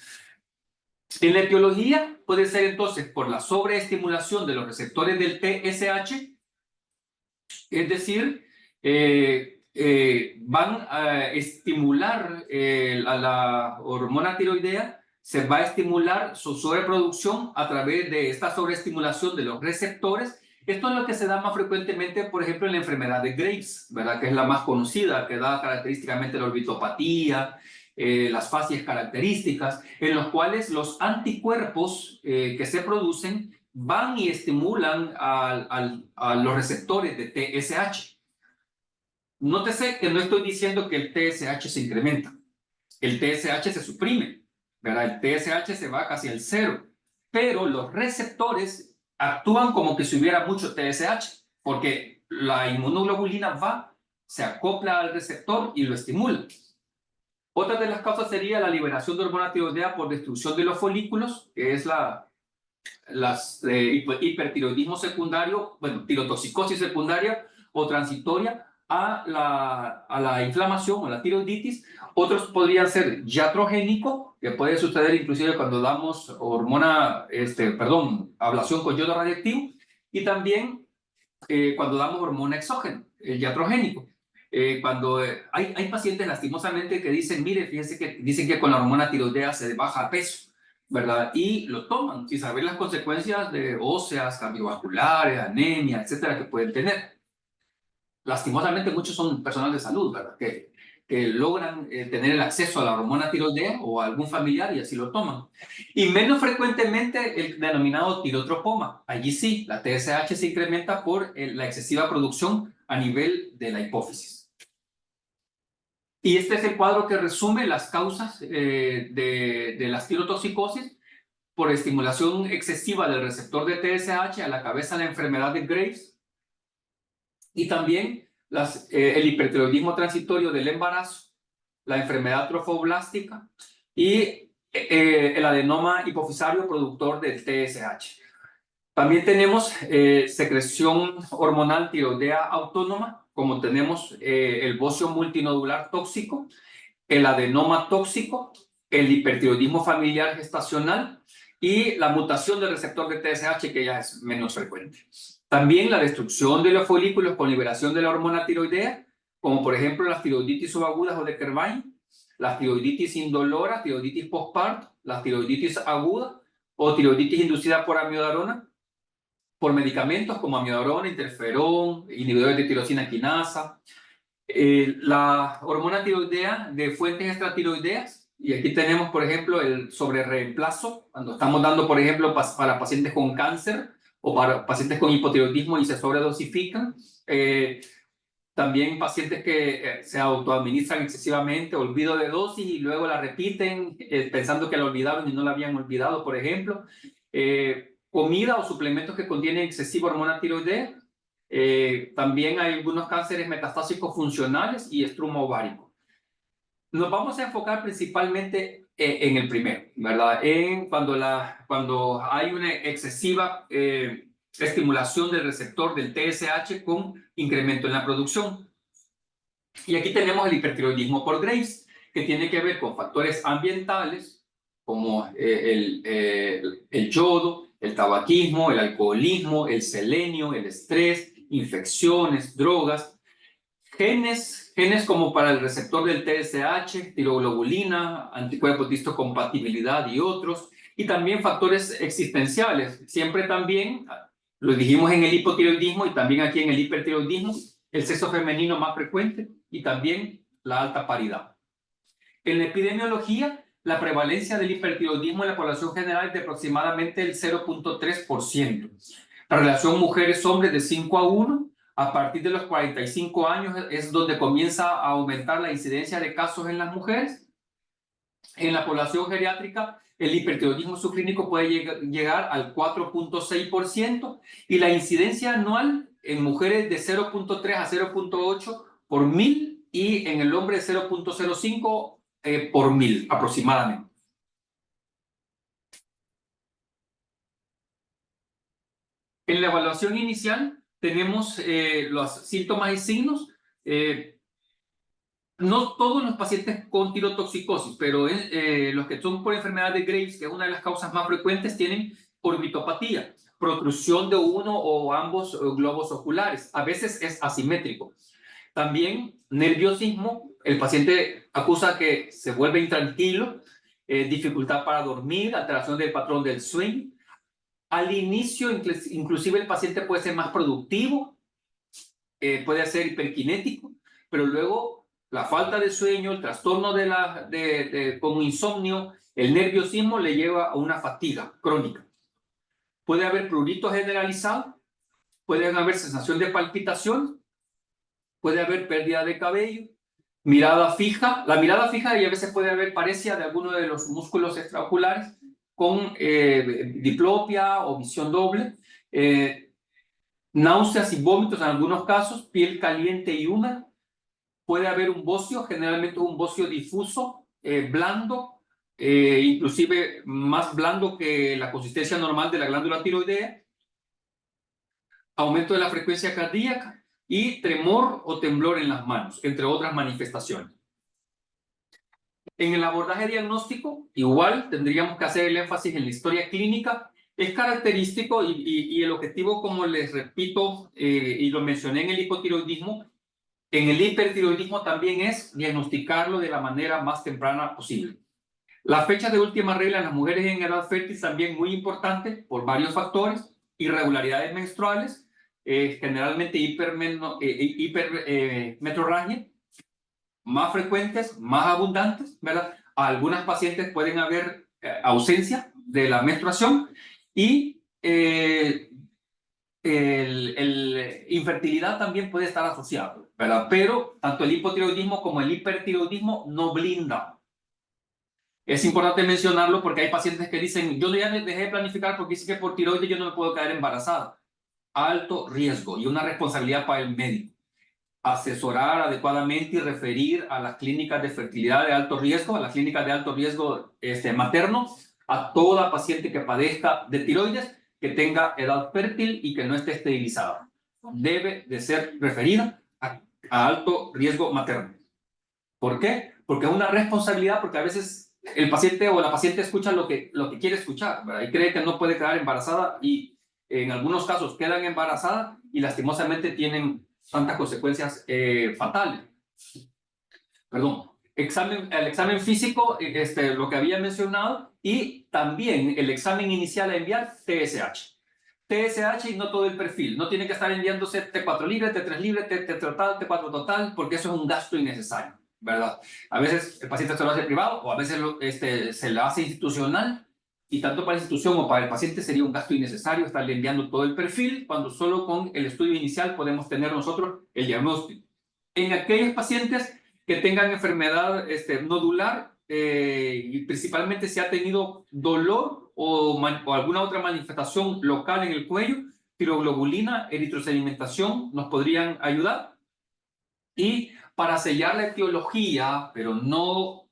En la etiología puede ser entonces por la sobreestimulación de los receptores del TSH, es decir, van a estimular a la hormona tiroidea, se va a estimular su sobreproducción a través de esta sobreestimulación de los receptores. Esto es lo que se da más frecuentemente, por ejemplo, en la enfermedad de Graves, ¿verdad? Que es la más conocida, que da característicamente la orbitopatía, las facies características, en los cuales los anticuerpos que se producen van y estimulan a los receptores de TSH. Nótese que no estoy diciendo que el TSH se incrementa. El TSH se suprime, ¿verdad? El TSH se va casi al cero, pero los receptores actúan como que si hubiera mucho TSH, porque la inmunoglobulina va, se acopla al receptor y lo estimula. Otra de las causas sería la liberación de hormona tiroidea por destrucción de los folículos, que es hipertiroidismo secundario, bueno, tirotoxicosis secundaria o transitoria, a la inflamación o la tiroiditis. Otros podrían ser iatrogénico, que puede suceder inclusive cuando damos ablación con yodo radiactivo, y también cuando damos hormona exógena, el iatrogénico. Cuando hay pacientes lastimosamente que dicen, mire, fíjense que dicen que con la hormona tiroidea se baja peso, ¿verdad? Y lo toman sin saber las consecuencias de óseas, cardiovasculares, anemia, etcétera, que pueden tener. Lastimosamente muchos son personas de salud, ¿verdad? Que logran tener el acceso a la hormona tiroidea o a algún familiar y así lo toman. Y menos frecuentemente el denominado tirotropoma. Allí sí, la TSH se incrementa por la excesiva producción a nivel de la hipófisis. Y este es el cuadro que resume las causas de las tirotoxicosis por estimulación excesiva del receptor de TSH a la cabeza de la enfermedad de Graves, y también el hipertiroidismo transitorio del embarazo, la enfermedad trofoblástica y el adenoma hipofisario productor del TSH. También tenemos secreción hormonal tiroidea autónoma, como tenemos el bocio multinodular tóxico, el adenoma tóxico, el hipertiroidismo familiar gestacional y la mutación del receptor de TSH, que ya es menos frecuente. También la destrucción de los folículos con liberación de la hormona tiroidea, como por ejemplo las tiroiditis subagudas o de Kervain, la tiroiditis indolora, tiroiditis postparto, la tiroiditis aguda o tiroiditis inducida por amiodarona, por medicamentos como amiodarona, interferón, inhibidores de tirosina quinasa, la hormona tiroidea de fuentes extratiroideas, y aquí tenemos, por ejemplo, el sobrereemplazo, cuando estamos dando, por ejemplo, para pacientes con cáncer o para pacientes con hipotiroidismo y se sobredosifican. También pacientes que se autoadministran excesivamente, olvido de dosis y luego la repiten pensando que la olvidaron y no la habían olvidado, por ejemplo. Comida o suplementos que contienen excesiva hormona tiroidea. También hay algunos cánceres metastásicos funcionales y estruma ovárico. Nos vamos a enfocar principalmente en el primero, ¿verdad? Cuando hay una excesiva estimulación del receptor del TSH con incremento en la producción. Y aquí tenemos el hipertiroidismo por Graves, que tiene que ver con factores ambientales como el yodo, el tabaquismo, el alcoholismo, el selenio, el estrés, infecciones, drogas, genes como para el receptor del TSH, tiroglobulina, anticuerpos de histocompatibilidad y otros, y también factores existenciales. Siempre también, lo dijimos en el hipotiroidismo y también aquí en el hipertiroidismo, el sexo femenino más frecuente y también la alta paridad. En la epidemiología, la prevalencia del hipertiroidismo en la población general es de aproximadamente el 0.3%. La relación mujeres-hombres de 5:1. A partir de los 45 años es donde comienza a aumentar la incidencia de casos en las mujeres. En la población geriátrica, el hipertiroidismo subclínico puede llegar al 4.6% y la incidencia anual en mujeres de 0.3 a 0.8 por 1000 y en el hombre de 0.05 por 1000 aproximadamente. En la evaluación inicial tenemos los síntomas y signos. No todos los pacientes con tirotoxicosis, pero los que son por enfermedad de Graves, que es una de las causas más frecuentes, tienen orbitopatía, protrusión de uno o ambos globos oculares. A veces es asimétrico. También nerviosismo, el paciente acusa que se vuelve intranquilo, dificultad para dormir, alteración del patrón del sueño. Al inicio, inclusive el paciente puede ser más productivo, puede ser hiperkinético, pero luego la falta de sueño, el trastorno como insomnio, el nerviosismo le lleva a una fatiga crónica. Puede haber prurito generalizado, puede haber sensación de palpitación, puede haber pérdida de cabello, mirada fija. La mirada fija y a veces puede haber paresia de alguno de los músculos extraoculares con diplopia o visión doble, náuseas y vómitos en algunos casos, piel caliente y húmeda. Puede haber un bocio, generalmente un bocio difuso, blando, inclusive más blando que la consistencia normal de la glándula tiroidea. Aumento de la frecuencia cardíaca, y tremor o temblor en las manos, entre otras manifestaciones. En el abordaje diagnóstico, igual tendríamos que hacer el énfasis en la historia clínica. Es característico y el objetivo, como les repito, y lo mencioné en el hipotiroidismo, en el hipertiroidismo también es diagnosticarlo de la manera más temprana posible. La fecha de última regla en las mujeres en edad fértil también muy importante por varios factores. Irregularidades menstruales, generalmente hipermetrorragia, más frecuentes, más abundantes, ¿verdad? A algunas pacientes pueden haber ausencia de la menstruación y infertilidad también puede estar asociado, ¿verdad? Pero tanto el hipotiroidismo como el hipertiroidismo no blindan. Es importante mencionarlo porque hay pacientes que dicen, yo ya dejé de planificar porque dice que por tiroides yo no me puedo quedar embarazada. Alto riesgo y una responsabilidad para el médico. Asesorar adecuadamente y referir a las clínicas de fertilidad de alto riesgo, a las clínicas de alto riesgo materno, a toda paciente que padezca de tiroides, que tenga edad fértil y que no esté esterilizada. Debe de ser referida a alto riesgo materno. ¿Por qué? Porque es una responsabilidad, porque a veces el paciente o la paciente escucha lo que quiere escuchar, ¿verdad? Y cree que no puede quedar embarazada y en algunos casos quedan embarazadas y lastimosamente tienen tantas consecuencias fatales. Perdón. El examen físico, lo que había mencionado, y también el examen inicial a enviar, TSH. TSH y no todo el perfil. No tiene que estar enviándose T4 libre, T3 libre, T total, T4 total, porque eso es un gasto innecesario, ¿verdad? A veces el paciente se lo hace privado o a veces se lo hace institucional, y tanto para la institución o para el paciente sería un gasto innecesario estarle enviando todo el perfil cuando solo con el estudio inicial podemos tener nosotros el diagnóstico. En aquellos pacientes que tengan enfermedad nodular y principalmente si ha tenido dolor o alguna otra manifestación local en el cuello, tiroglobulina, eritrosedimentación nos podrían ayudar. Y para sellar la etiología, pero no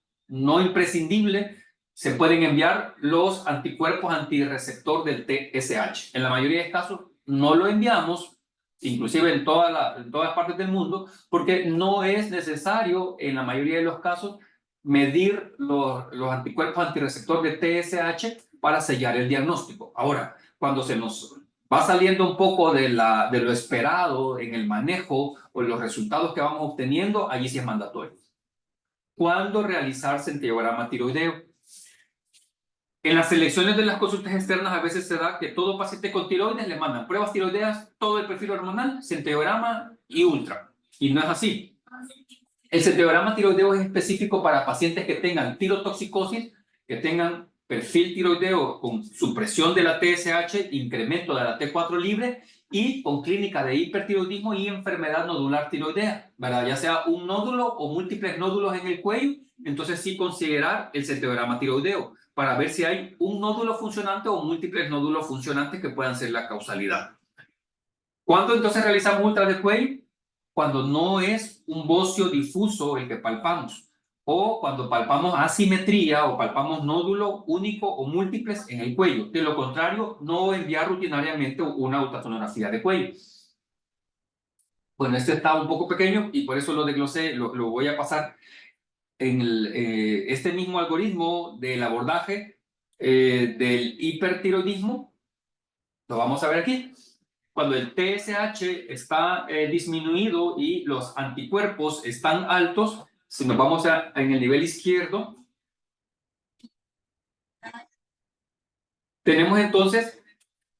imprescindible, se pueden enviar los anticuerpos antirreceptor del TSH. En la mayoría de casos no lo enviamos, inclusive en todas partes del mundo, porque no es necesario en la mayoría de los casos medir los anticuerpos antirreceptor de TSH para sellar el diagnóstico. Ahora, cuando se nos va saliendo un poco de lo esperado en el manejo o los resultados que vamos obteniendo, allí sí es mandatorio. ¿Cuándo realizar centellograma tiroideo? En las selecciones de las consultas externas a veces se da que todo paciente con tiroides le mandan pruebas tiroideas, todo el perfil hormonal, centellograma y ultra. Y no es así. El centellograma tiroideo es específico para pacientes que tengan tirotoxicosis, que tengan perfil tiroideo con supresión de la TSH, incremento de la T4 libre y con clínica de hipertiroidismo y enfermedad nodular tiroidea, ¿verdad? Ya sea un nódulo o múltiples nódulos en el cuello, entonces sí considerar el centellograma tiroideo para ver si hay un nódulo funcionante o múltiples nódulos funcionantes que puedan ser la causalidad. ¿Cuándo entonces realizamos ultra de cuello? Cuando no es un bocio difuso el que palpamos, o cuando palpamos asimetría o palpamos nódulo único o múltiples en el cuello. De lo contrario, no enviar rutinariamente una ultrasonografía de cuello. Bueno, este está un poco pequeño y por eso lo desglosé, lo voy a pasar en este mismo algoritmo del abordaje del hipertiroidismo. Lo vamos a ver aquí. Cuando el TSH está disminuido y los anticuerpos están altos, si nos vamos en el nivel izquierdo, tenemos entonces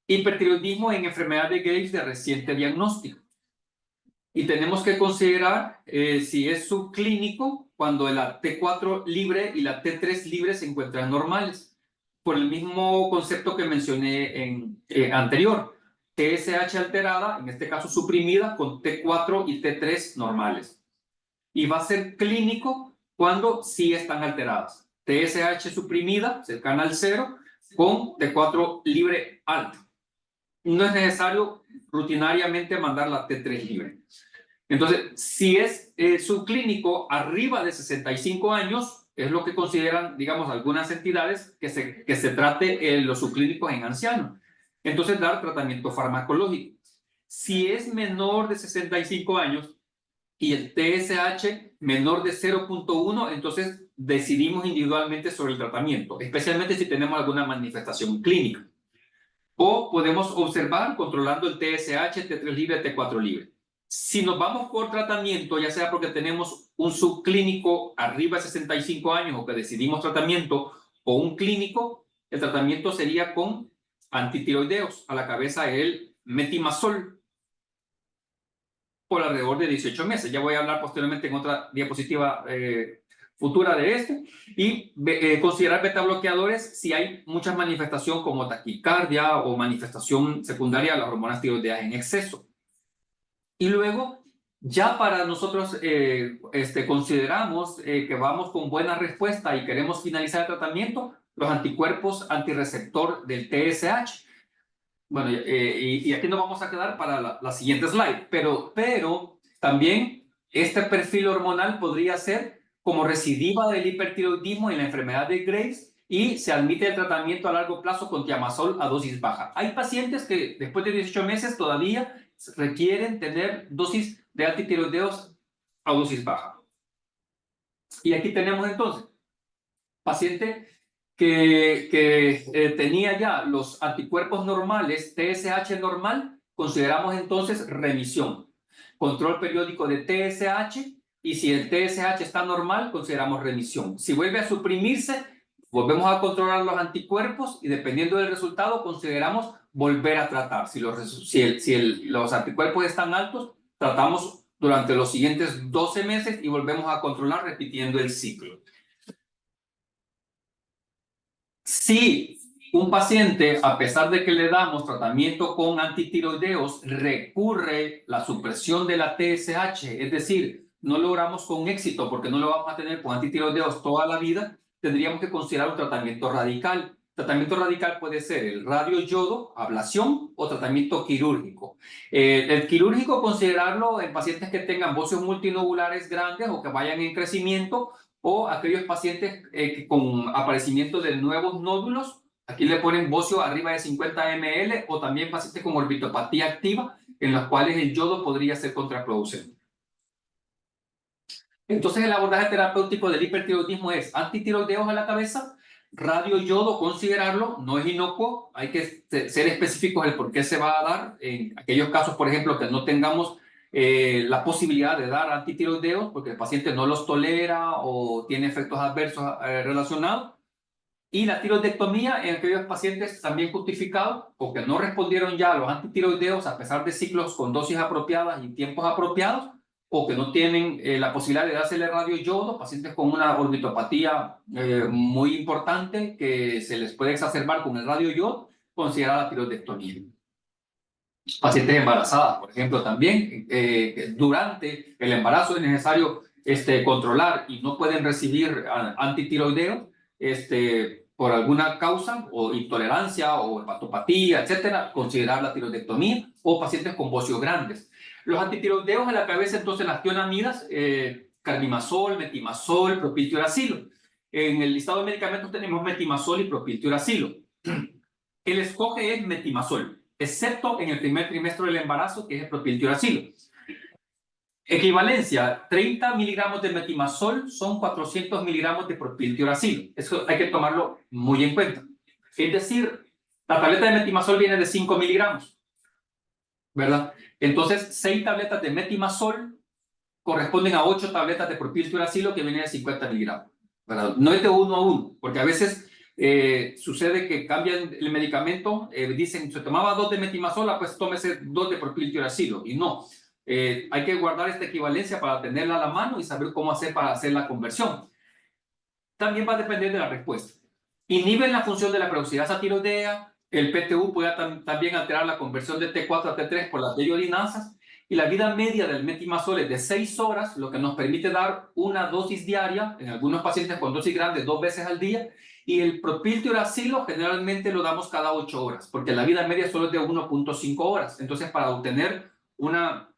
hipertiroidismo en enfermedad de Graves de reciente diagnóstico. Y tenemos que considerar si es subclínico cuando la T4 libre y la T3 libre se encuentran normales, por el mismo concepto que mencioné anterior. TSH alterada, en este caso suprimida, con T4 y T3 normales. Y va a ser clínico cuando sí están alteradas. TSH suprimida, cercana al 0, con T4 libre alto. No es necesario rutinariamente mandar la T3 libre. Entonces, si es subclínico arriba de 65 años, es lo que consideran, digamos, algunas entidades que se trate los subclínicos en ancianos. Entonces, dar tratamiento farmacológico. Si es menor de 65 años y el TSH menor de 0.1, entonces decidimos individualmente sobre el tratamiento, especialmente si tenemos alguna manifestación clínica. O podemos observar controlando el TSH, T3 libre, T4 libre. Si nos vamos por tratamiento, ya sea porque tenemos un subclínico arriba de 65 años o que decidimos tratamiento, o un clínico, el tratamiento sería con antitiroideos. A la cabeza el metimazol por alrededor de 18 meses. Ya voy a hablar posteriormente en otra diapositiva futura de este. Y considerar beta bloqueadores si hay mucha manifestación como taquicardia o manifestación secundaria de las hormonas tiroideas en exceso. Y luego, ya para nosotros consideramos que vamos con buena respuesta y queremos finalizar el tratamiento, los anticuerpos antirreceptor del TSH. Bueno, y aquí nos vamos a quedar para la siguiente slide, pero también este perfil hormonal podría ser como recidiva del hipertiroidismo en la enfermedad de Graves y se admite el tratamiento a largo plazo con tiamazol a dosis baja. Hay pacientes que después de 18 meses todavía requieren tener dosis de antitiroideos a dosis baja. Y aquí tenemos entonces paciente que tenía ya los anticuerpos normales, TSH normal, consideramos entonces remisión. Control periódico de TSH, y si el TSH está normal, consideramos remisión. Si vuelve a suprimirse, volvemos a controlar los anticuerpos y dependiendo del resultado, consideramos volver a tratar. Si los anticuerpos están altos, tratamos durante los siguientes 12 meses y volvemos a controlar repitiendo el ciclo. Si un paciente, a pesar de que le damos tratamiento con antitiroideos, recurre la supresión de la TSH, es decir, no logramos con éxito porque no lo vamos a tener con antitiroideos toda la vida, tendríamos que considerar un tratamiento radical. Tratamiento radical puede ser el radioyodo, ablación o tratamiento quirúrgico. El quirúrgico considerarlo en pacientes que tengan bocios multinodulares grandes o que vayan en crecimiento, o aquellos pacientes con aparecimiento de nuevos nódulos, aquí le ponen bocio arriba de 50 ml, o también pacientes con orbitopatía activa, en los cuales el yodo podría ser contraproducente. Entonces el abordaje terapéutico del hipertiroidismo es antitiroideos a la cabeza, radioyodo, considerarlo, no es inocuo, hay que ser específicos del por qué se va a dar, en aquellos casos, por ejemplo, que no tengamos la posibilidad de dar antitiroideos porque el paciente no los tolera o tiene efectos adversos relacionados. Y la tiroidectomía en aquellos pacientes también justificados o que no respondieron ya a los antitiroideos a pesar de ciclos con dosis apropiadas y tiempos apropiados, o que no tienen la posibilidad de dársele radioyodo, pacientes con una orbitopatía muy importante que se les puede exacerbar con el radioyodo, considerar la tiroidectomía. Pacientes embarazadas, por ejemplo, también durante el embarazo es necesario controlar y no pueden recibir antitiroideo por alguna causa o intolerancia o hepatopatía, etcétera, considerar la tiroidectomía, o pacientes con bocios grandes. Los antitiroideos a la cabeza, entonces, las tionamidas, carbimazol, metimazol, propiltiuracilo. En el listado de medicamentos tenemos metimazol y propiltiuracilo. El escoge es metimazol, excepto en el primer trimestre del embarazo, que es el propiltiuracilo. Equivalencia, 30 miligramos de metimazol son 400 miligramos de propiltiuracilo. Eso hay que tomarlo muy en cuenta. Es decir, la tableta de metimazol viene de 5 miligramos, ¿verdad? Entonces, 6 tabletas de metimazol corresponden a 8 tabletas de propiltiuracilo que vienen de 50 miligramos, ¿verdad? No es de 1 a 1, porque a veces sucede que cambian el medicamento, dicen, se tomaba 2 de metimazol, pues tómese 2 de propiltiuracilo, y no. Hay que guardar esta equivalencia para tenerla a la mano y saber cómo hacer para hacer la conversión. También va a depender de la respuesta. Inhiben la función de la peroxidasa tiroidea, el PTU puede también alterar la conversión de T4 a T3 por las dehidrogenasas, y la vida media del metimazol es de 6 horas, lo que nos permite dar una dosis diaria, en algunos pacientes con dosis grandes 2 veces al día, y el propiltiuracilo generalmente lo damos cada 8 horas, porque la vida media solo es de 1.5 horas. Entonces, para obtener una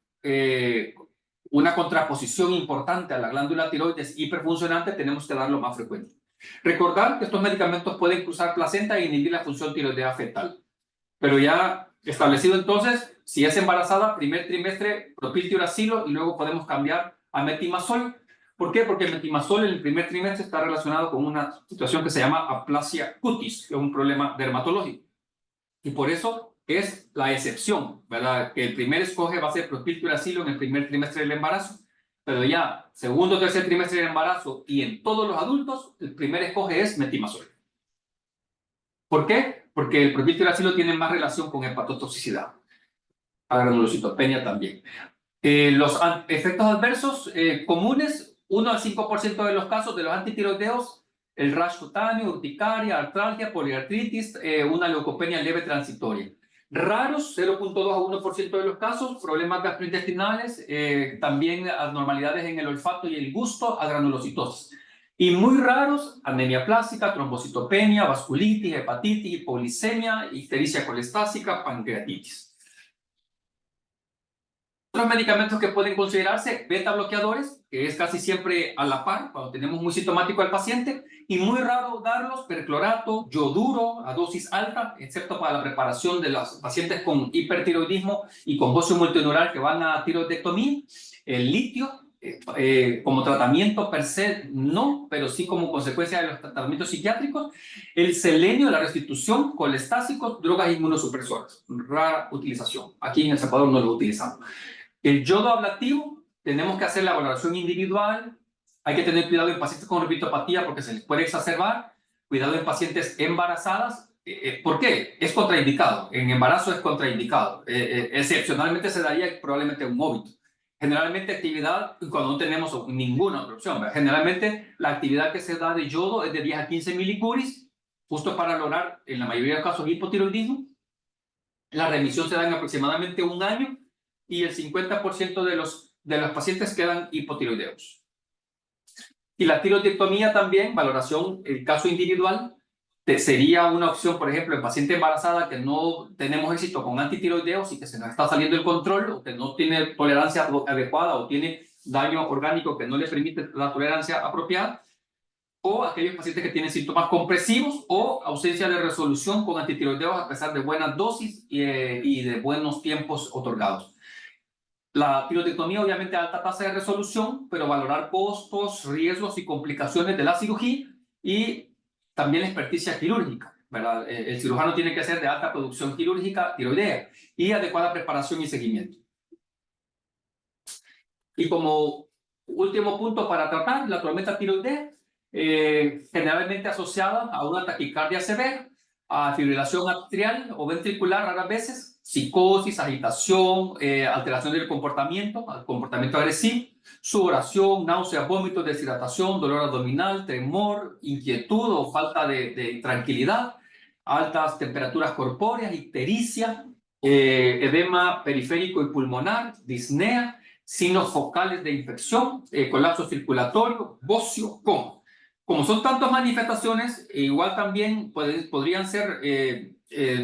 contraposición importante a la glándula tiroides hiperfuncionante, tenemos que darlo más frecuente. Recordar que estos medicamentos pueden cruzar placenta e inhibir la función tiroidea fetal. Pero ya establecido entonces, Si es embarazada, primer trimestre, propiltiuracilo y luego podemos cambiar a metimazol. ¿Por qué? Porque el metimazol en el primer trimestre está relacionado con una situación que se llama aplasia cutis, que es un problema dermatológico. Y por eso es la excepción, ¿verdad? Que el primer escoge va a ser propiltiuracilo en el primer trimestre del embarazo, pero ya segundo o tercer trimestre del embarazo y en todos los adultos, el primer escoge es metimazol. ¿Por qué? Porque el propiltiuracilo tiene más relación con hepatotoxicidad. A granulocitopenia también. Los efectos adversos comunes, 1 al 5% de los casos de los antitiroideos, el rash cutáneo, urticaria, artralgia, poliartritis, una leucopenia leve transitoria. Raros, 0.2 a 1% de los casos, problemas gastrointestinales, también anormalidades en el olfato y el gusto, agranulocitosis. Y muy raros, anemia plástica, trombocitopenia, vasculitis, hepatitis, hipoglicemia, ictericia colestásica, pancreatitis. Otros medicamentos que pueden considerarse, beta bloqueadores, que es casi siempre a la par cuando tenemos muy sintomático al paciente, y muy raro darlos perclorato, yoduro a dosis alta, excepto para la preparación de los pacientes con hipertiroidismo y con bocio multineural que van a tiroidectomía. El litio, como tratamiento per se, no, pero sí como consecuencia de los tratamientos psiquiátricos. El selenio, la restitución, colestásicos, drogas inmunosupresoras. Rara utilización. Aquí en El Salvador no lo utilizamos. El yodo ablativo, tenemos que hacer la valoración individual, hay que tener cuidado en pacientes con orbitopatía porque se les puede exacerbar, cuidado en pacientes embarazadas. ¿Por qué? Es contraindicado, en embarazo es contraindicado, excepcionalmente se daría probablemente un óbito. Generalmente actividad cuando no tenemos ninguna otra opción, ¿verdad? Generalmente la actividad que se da de yodo es de 10 a 15 milicuris, justo para lograr en la mayoría de los casos hipotiroidismo. La remisión se da en aproximadamente un año y el 50% de los pacientes quedan hipotiroideos. Y la tiroidectomía también, valoración, el caso individual, sería una opción, por ejemplo, en paciente embarazada que no tenemos éxito con antitiroideos y que se nos está saliendo el control o que no tiene tolerancia adecuada o tiene daño orgánico que no le permite la tolerancia apropiada, o aquellos pacientes que tienen síntomas compresivos o ausencia de resolución con antitiroideos a pesar de buenas dosis y de buenos tiempos otorgados. La tiroidectomía obviamente a alta tasa de resolución, pero valorar costos, riesgos y complicaciones de la cirugía y también la experticia quirúrgica, ¿verdad? El cirujano tiene que ser de alta producción quirúrgica tiroidea y adecuada preparación y seguimiento. Y como último punto para tratar, la tormenta tiroidea, generalmente asociada a una taquicardia severa, a fibrilación atrial o ventricular raras veces, psicosis, agitación, alteración del comportamiento agresivo, sudoración, náuseas, vómitos, deshidratación, dolor abdominal, tremor, inquietud o falta de tranquilidad, altas temperaturas corpóreas, ictericia, edema periférico y pulmonar, disnea, signos focales de infección, colapso circulatorio, bocio, coma. Como son tantas manifestaciones, igual también podrían ser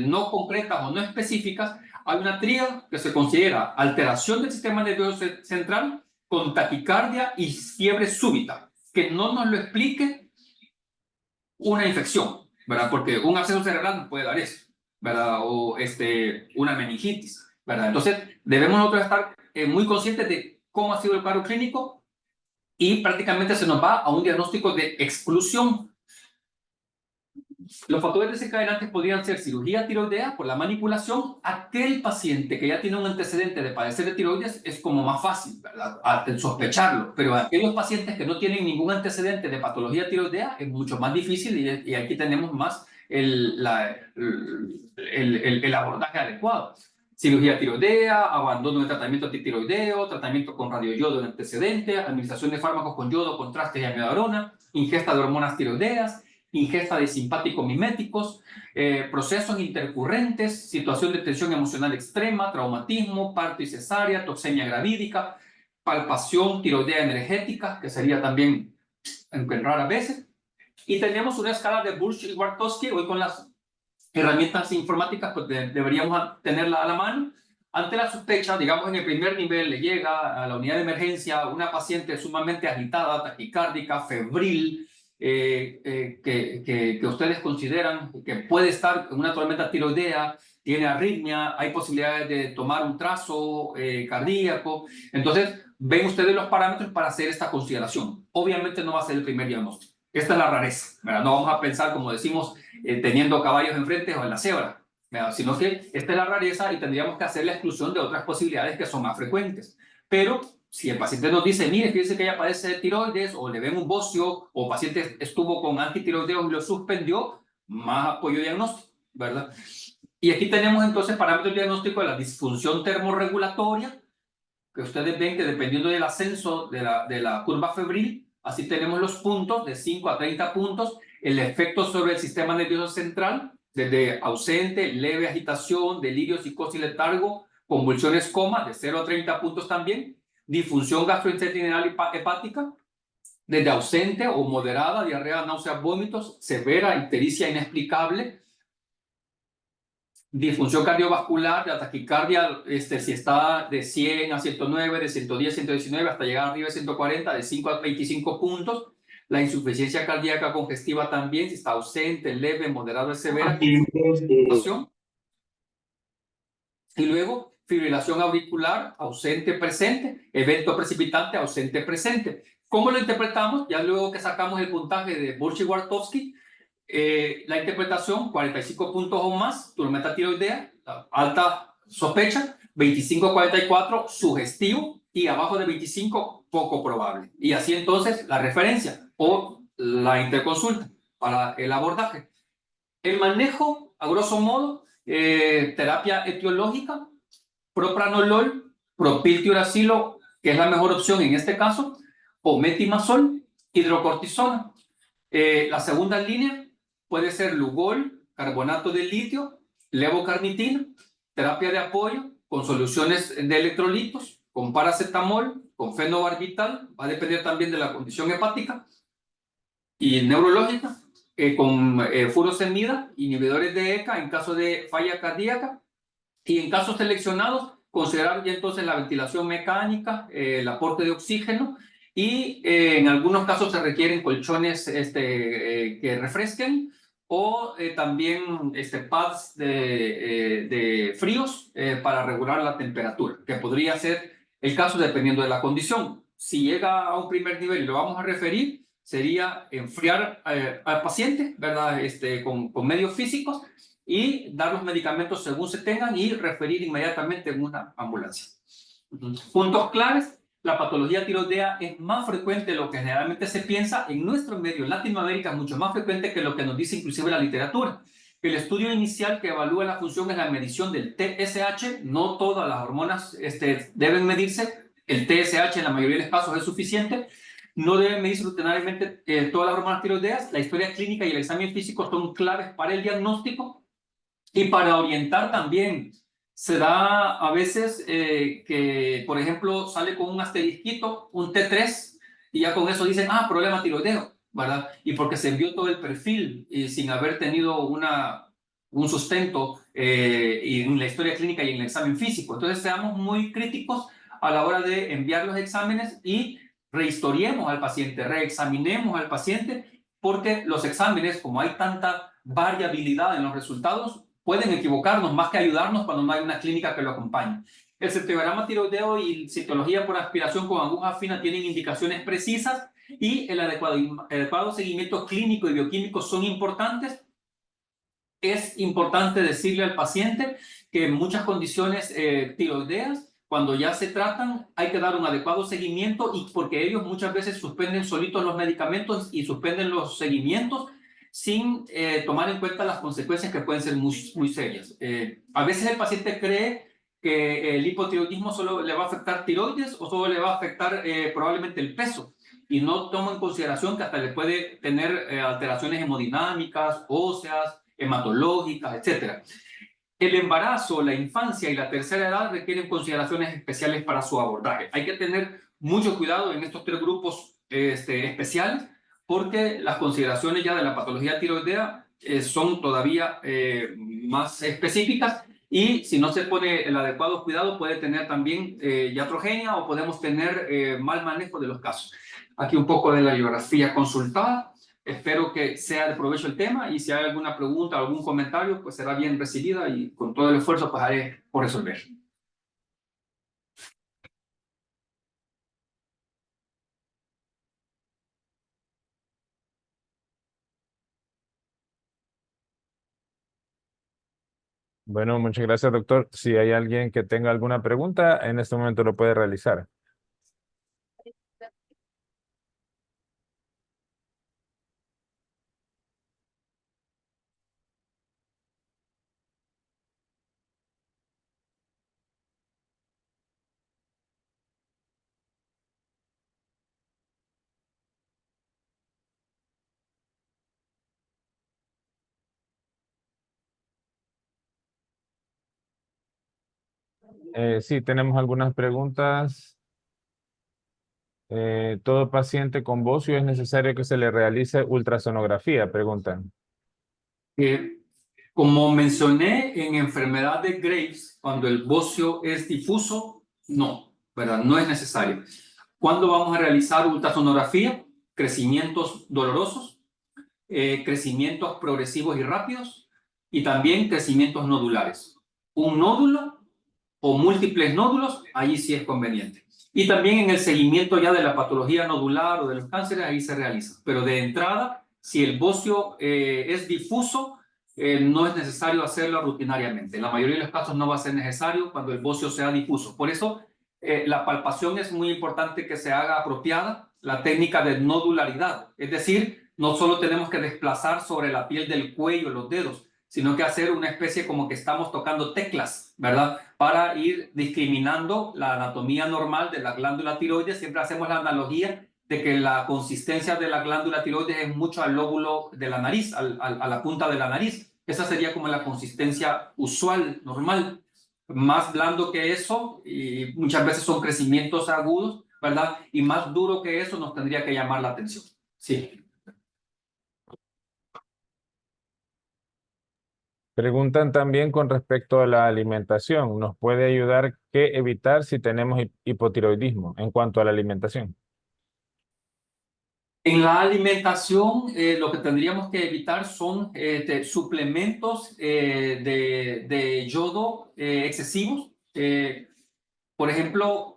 no concretas o no específicas. Hay una tríada que se considera alteración del sistema nervioso central con taquicardia y fiebre súbita, que no nos lo explique una infección, ¿verdad? Porque un absceso cerebral nos puede dar eso, ¿verdad? O una meningitis, ¿verdad? Entonces, debemos nosotros estar muy conscientes de cómo ha sido el cuadro clínico y prácticamente se nos va a un diagnóstico de exclusión. Los factores desencadenantes podrían ser cirugía tiroidea por la manipulación. Aquel paciente que ya tiene un antecedente de padecer de tiroides es como más fácil, ¿verdad?, sospecharlo, pero aquellos pacientes que no tienen ningún antecedente de patología tiroidea es mucho más difícil y aquí tenemos más el abordaje adecuado. Cirugía tiroidea, abandono del tratamiento antitiroideo, tratamiento con radioyodo en antecedente, administración de fármacos con yodo, contrastes y amiodarona, ingesta de hormonas tiroideas, ingesta de simpáticos miméticos, procesos intercurrentes, situación de tensión emocional extrema, traumatismo, parto y cesárea, toxemia gravídica, palpación tiroidea energética, que sería también en raras veces. Y tenemos una escala de Busch y Wartowski. Hoy con las herramientas informáticas pues deberíamos tenerla a la mano. Ante la sospecha, digamos en el primer nivel, le llega a la unidad de emergencia una paciente sumamente agitada, taquicárdica, febril, que ustedes consideran que puede estar en una tormenta tiroidea, tiene arritmia, hay posibilidades de tomar un trazo cardíaco. Entonces, ven ustedes los parámetros para hacer esta consideración. Obviamente no va a ser el primer diagnóstico. Esta es la rareza, ¿verdad? No vamos a pensar, como decimos, teniendo caballos enfrente o en la cebra, ¿verdad? Sino que esta es la rareza y tendríamos que hacer la exclusión de otras posibilidades que son más frecuentes. Pero si el paciente nos dice, mire, fíjese que ella padece de tiroides, o le ven un bocio, o el paciente estuvo con antitiroideos y lo suspendió, más apoyo diagnóstico, ¿verdad? Y aquí tenemos entonces parámetros diagnósticos de la disfunción termorregulatoria, que ustedes ven que dependiendo del ascenso de la curva febril, así tenemos los puntos de 5 a 30 puntos, el efecto sobre el sistema nervioso central, desde ausente, leve agitación, delirio, psicosis, letargo, convulsiones, coma, de 0 a 30 puntos también, disfunción gastrointestinal hepática, desde ausente o moderada, diarrea, náuseas, vómitos, severa, ictericia inexplicable, disfunción cardiovascular, la taquicardia, si está de 100 a 109, de 110 a 119, hasta llegar arriba de 140, de 5 a 25 puntos. La insuficiencia cardíaca congestiva también, si está ausente, leve, moderada, severa. Y luego, fibrilación auricular, ausente, presente, evento precipitante, ausente, presente. ¿Cómo lo interpretamos? Ya luego que sacamos el puntaje de Burch-Wartowski, la interpretación, 45 puntos o más, tormenta tiroidea, alta sospecha, 25-44, sugestivo, y abajo de 25, poco probable. Y así entonces la referencia o la interconsulta para el abordaje. El manejo, a grosso modo, terapia etiológica, propranolol, propiltiuracilo, que es la mejor opción en este caso, o metimazol, hidrocortisona. La segunda línea puede ser Lugol, carbonato de litio, levocarnitina, terapia de apoyo con soluciones de electrolitos, con paracetamol, con fenobarbital, va a depender también de la condición hepática y neurológica, con furosemida, inhibidores de ECA en caso de falla cardíaca, y en casos seleccionados considerar ya entonces la ventilación mecánica, el aporte de oxígeno, y en algunos casos se requieren colchones que refresquen, o también pads de fríos para regular la temperatura, que podría ser el caso dependiendo de la condición. Si llega a un primer nivel y lo vamos a referir, sería enfriar al paciente, ¿verdad? Con medios físicos, y dar los medicamentos según se tengan y referir inmediatamente en una ambulancia. Puntos claves: la patología tiroidea es más frecuente de lo que generalmente se piensa. En nuestro medio, en Latinoamérica, es mucho más frecuente que lo que nos dice inclusive la literatura. El estudio inicial que evalúa la función es la medición del TSH. No todas las hormonas deben medirse. El TSH en la mayoría de los casos es suficiente. No deben medirse rutinariamente todas las hormonas tiroideas. La historia clínica y el examen físico son claves para el diagnóstico. Y para orientar también, se da a veces que, por ejemplo, sale con un asterisquito, un T3, y ya con eso dicen, problema tiroideo, ¿verdad? Y porque se envió todo el perfil sin haber tenido un sustento en la historia clínica y en el examen físico. Entonces, seamos muy críticos a la hora de enviar los exámenes y rehistoriemos al paciente, reexaminemos al paciente, porque los exámenes, como hay tanta variabilidad en los resultados, pueden equivocarnos más que ayudarnos cuando no hay una clínica que lo acompañe. El citograma tiroideo y citología por aspiración con aguja fina tienen indicaciones precisas, y el adecuado seguimiento clínico y bioquímico son importantes. Es importante decirle al paciente que en muchas condiciones tiroideas, cuando ya se tratan, hay que dar un adecuado seguimiento, y porque ellos muchas veces suspenden solitos los medicamentos y suspenden los seguimientos sin tomar en cuenta las consecuencias que pueden ser muy, muy serias. A veces el paciente cree que el hipotiroidismo solo le va a afectar tiroides o solo le va a afectar probablemente el peso, y no toma en consideración que hasta le puede tener alteraciones hemodinámicas, óseas, hematológicas, etc. El embarazo, la infancia y la tercera edad requieren consideraciones especiales para su abordaje. Hay que tener mucho cuidado en estos tres grupos especiales, porque las consideraciones ya de la patología tiroidea son todavía más específicas, y si no se pone el adecuado cuidado puede tener también iatrogenia, o podemos tener mal manejo de los casos. Aquí un poco de la bibliografía consultada. espero que sea de provecho el tema y si hay alguna pregunta o algún comentario, pues será bien recibida y con todo el esfuerzo pues haré por resolver. Bueno, muchas gracias, doctor. Si hay alguien que tenga alguna pregunta, en este momento lo puede realizar. Sí, tenemos algunas preguntas. ¿Todo paciente con bocio es necesario que se le realice ultrasonografía? Preguntan. Como mencioné en enfermedad de Graves, cuando el bocio es difuso, no, ¿verdad? No es necesario. ¿Cuándo vamos a realizar ultrasonografía? Crecimientos dolorosos, crecimientos progresivos y rápidos y también crecimientos nodulares. Un nódulo o múltiples nódulos, ahí sí es conveniente. Y también en el seguimiento ya de la patología nodular o de los cánceres, ahí se realiza. Pero de entrada, si el bocio es difuso, no es necesario hacerlo rutinariamente. En la mayoría de los casos no va a ser necesario cuando el bocio sea difuso. Por eso, la palpación es muy importante que se haga apropiada, la técnica de nodularidad. Es decir, no solo tenemos que desplazar sobre la piel del cuello los dedos, sino que hacer una especie como que estamos tocando teclas, ¿verdad? Para ir discriminando la anatomía normal de la glándula tiroides. Siempre hacemos la analogía de que la consistencia de la glándula tiroides es mucho al lóbulo de la nariz, a la punta de la nariz. Esa sería como la consistencia usual, normal. Más blando que eso, y muchas veces son crecimientos agudos, ¿verdad? Y más duro que eso nos tendría que llamar la atención. Sí. Preguntan también con respecto a la alimentación. ¿Nos puede ayudar qué evitar si tenemos hipotiroidismo en cuanto a la alimentación? En la alimentación, lo que tendríamos que evitar son suplementos de yodo excesivos. Por ejemplo,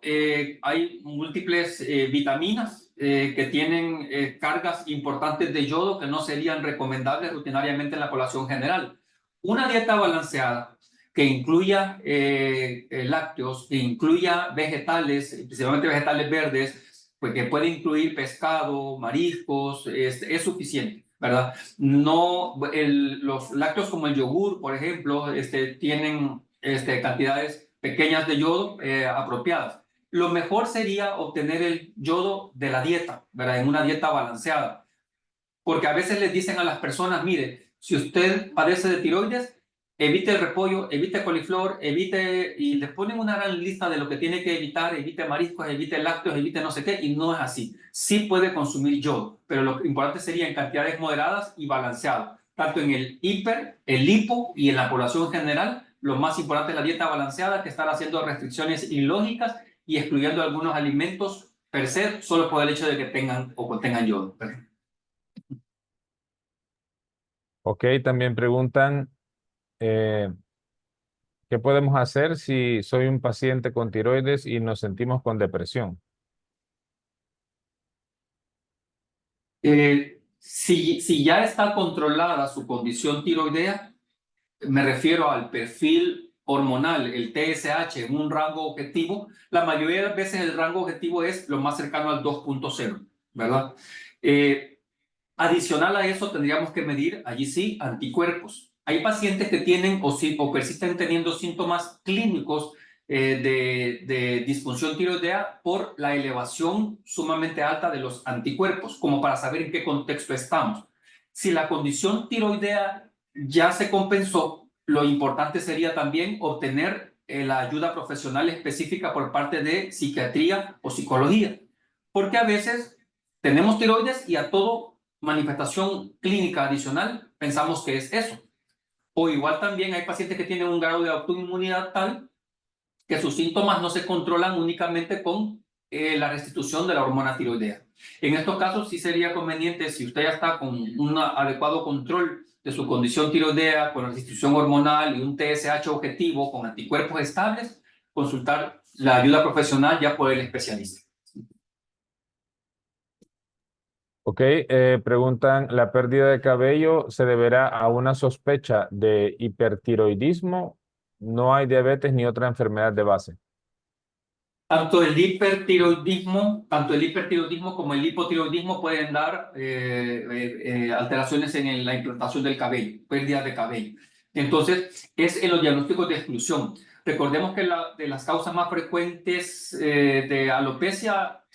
hay múltiples vitaminas que tienen cargas importantes de yodo que no serían recomendables rutinariamente en la población general. Una dieta balanceada que incluya lácteos, que incluya vegetales, principalmente vegetales verdes, pues que puede incluir pescado, mariscos, es suficiente, ¿verdad? No, los lácteos como el yogur, por ejemplo, tienen cantidades pequeñas de yodo apropiadas. Lo mejor sería obtener el yodo de la dieta, ¿verdad? En una dieta balanceada. Porque a veces les dicen a las personas, mire, si usted padece de tiroides, evite el repollo, evite coliflor, evite, y les ponen una gran lista de lo que tiene que evitar, evite mariscos, evite lácteos, evite no sé qué, y no es así. Sí puede consumir yodo, pero lo importante sería en cantidades moderadas y balanceadas, tanto en el hiper, el hipo y en la población general. Lo más importante es la dieta balanceada, que estar haciendo restricciones ilógicas y excluyendo algunos alimentos per se, solo por el hecho de que tengan o contengan yodo. Ok, también preguntan, eh, ¿qué podemos hacer si soy un paciente con tiroides y nos sentimos con depresión? Si ya está controlada su condición tiroidea, me refiero al perfil hormonal, el TSH, en un rango objetivo, la mayoría de las veces el rango objetivo es lo más cercano al 2.0, ¿verdad? Adicional a eso, tendríamos que medir, allí sí, anticuerpos. Hay pacientes que tienen o persisten teniendo síntomas clínicos de disfunción tiroidea por la elevación sumamente alta de los anticuerpos, como para saber en qué contexto estamos. Si la condición tiroidea ya se compensó, lo importante sería también obtener la ayuda profesional específica por parte de psiquiatría o psicología, porque a veces tenemos tiroides y a todo manifestación clínica adicional pensamos que es eso. O igual también hay pacientes que tienen un grado de autoinmunidad tal que sus síntomas no se controlan únicamente con la restitución de la hormona tiroidea. En estos casos sí sería conveniente, si usted ya está con un adecuado control de su condición tiroidea, con la restitución hormonal y un TSH objetivo con anticuerpos estables, consultar la ayuda profesional ya por el especialista. Ok, preguntan, ¿la pérdida de cabello se deberá a una sospecha de hipertiroidismo? No hay diabetes ni otra enfermedad de base. Tanto el hipertiroidismo como el hipotiroidismo pueden dar alteraciones en la implantación del cabello, pérdida de cabello. Entonces, es en los diagnósticos de exclusión. Recordemos que de las causas más frecuentes de alopecia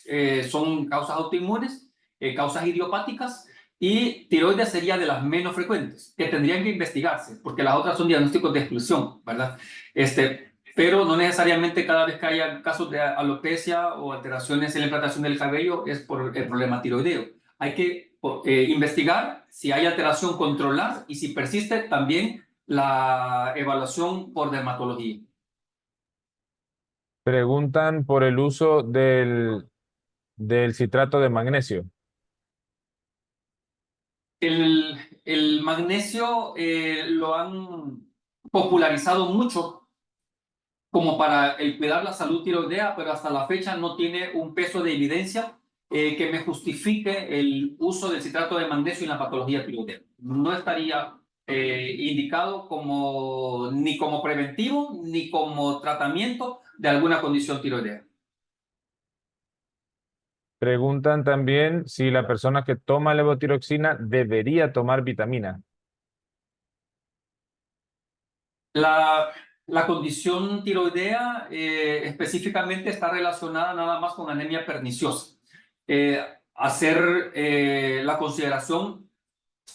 son causas autoinmunes, causas idiopáticas, y tiroides sería de las menos frecuentes, que tendrían que investigarse, porque las otras son diagnósticos de exclusión, ¿verdad? Pero no necesariamente cada vez que haya casos de alopecia o alteraciones en la implantación del cabello es por el problema tiroideo. Hay que investigar si hay alteración, controlar, y si persiste también la evaluación por dermatología. Preguntan por el uso del citrato de magnesio. El magnesio lo han popularizado mucho como para el cuidar la salud tiroidea, pero hasta la fecha no tiene un peso de evidencia que me justifique el uso del citrato de magnesio en la patología tiroidea. No estaría indicado ni como preventivo ni como tratamiento de alguna condición tiroidea. Preguntan también si la persona que toma levotiroxina debería tomar vitamina. La condición tiroidea específicamente está relacionada nada más con anemia perniciosa. Hacer la consideración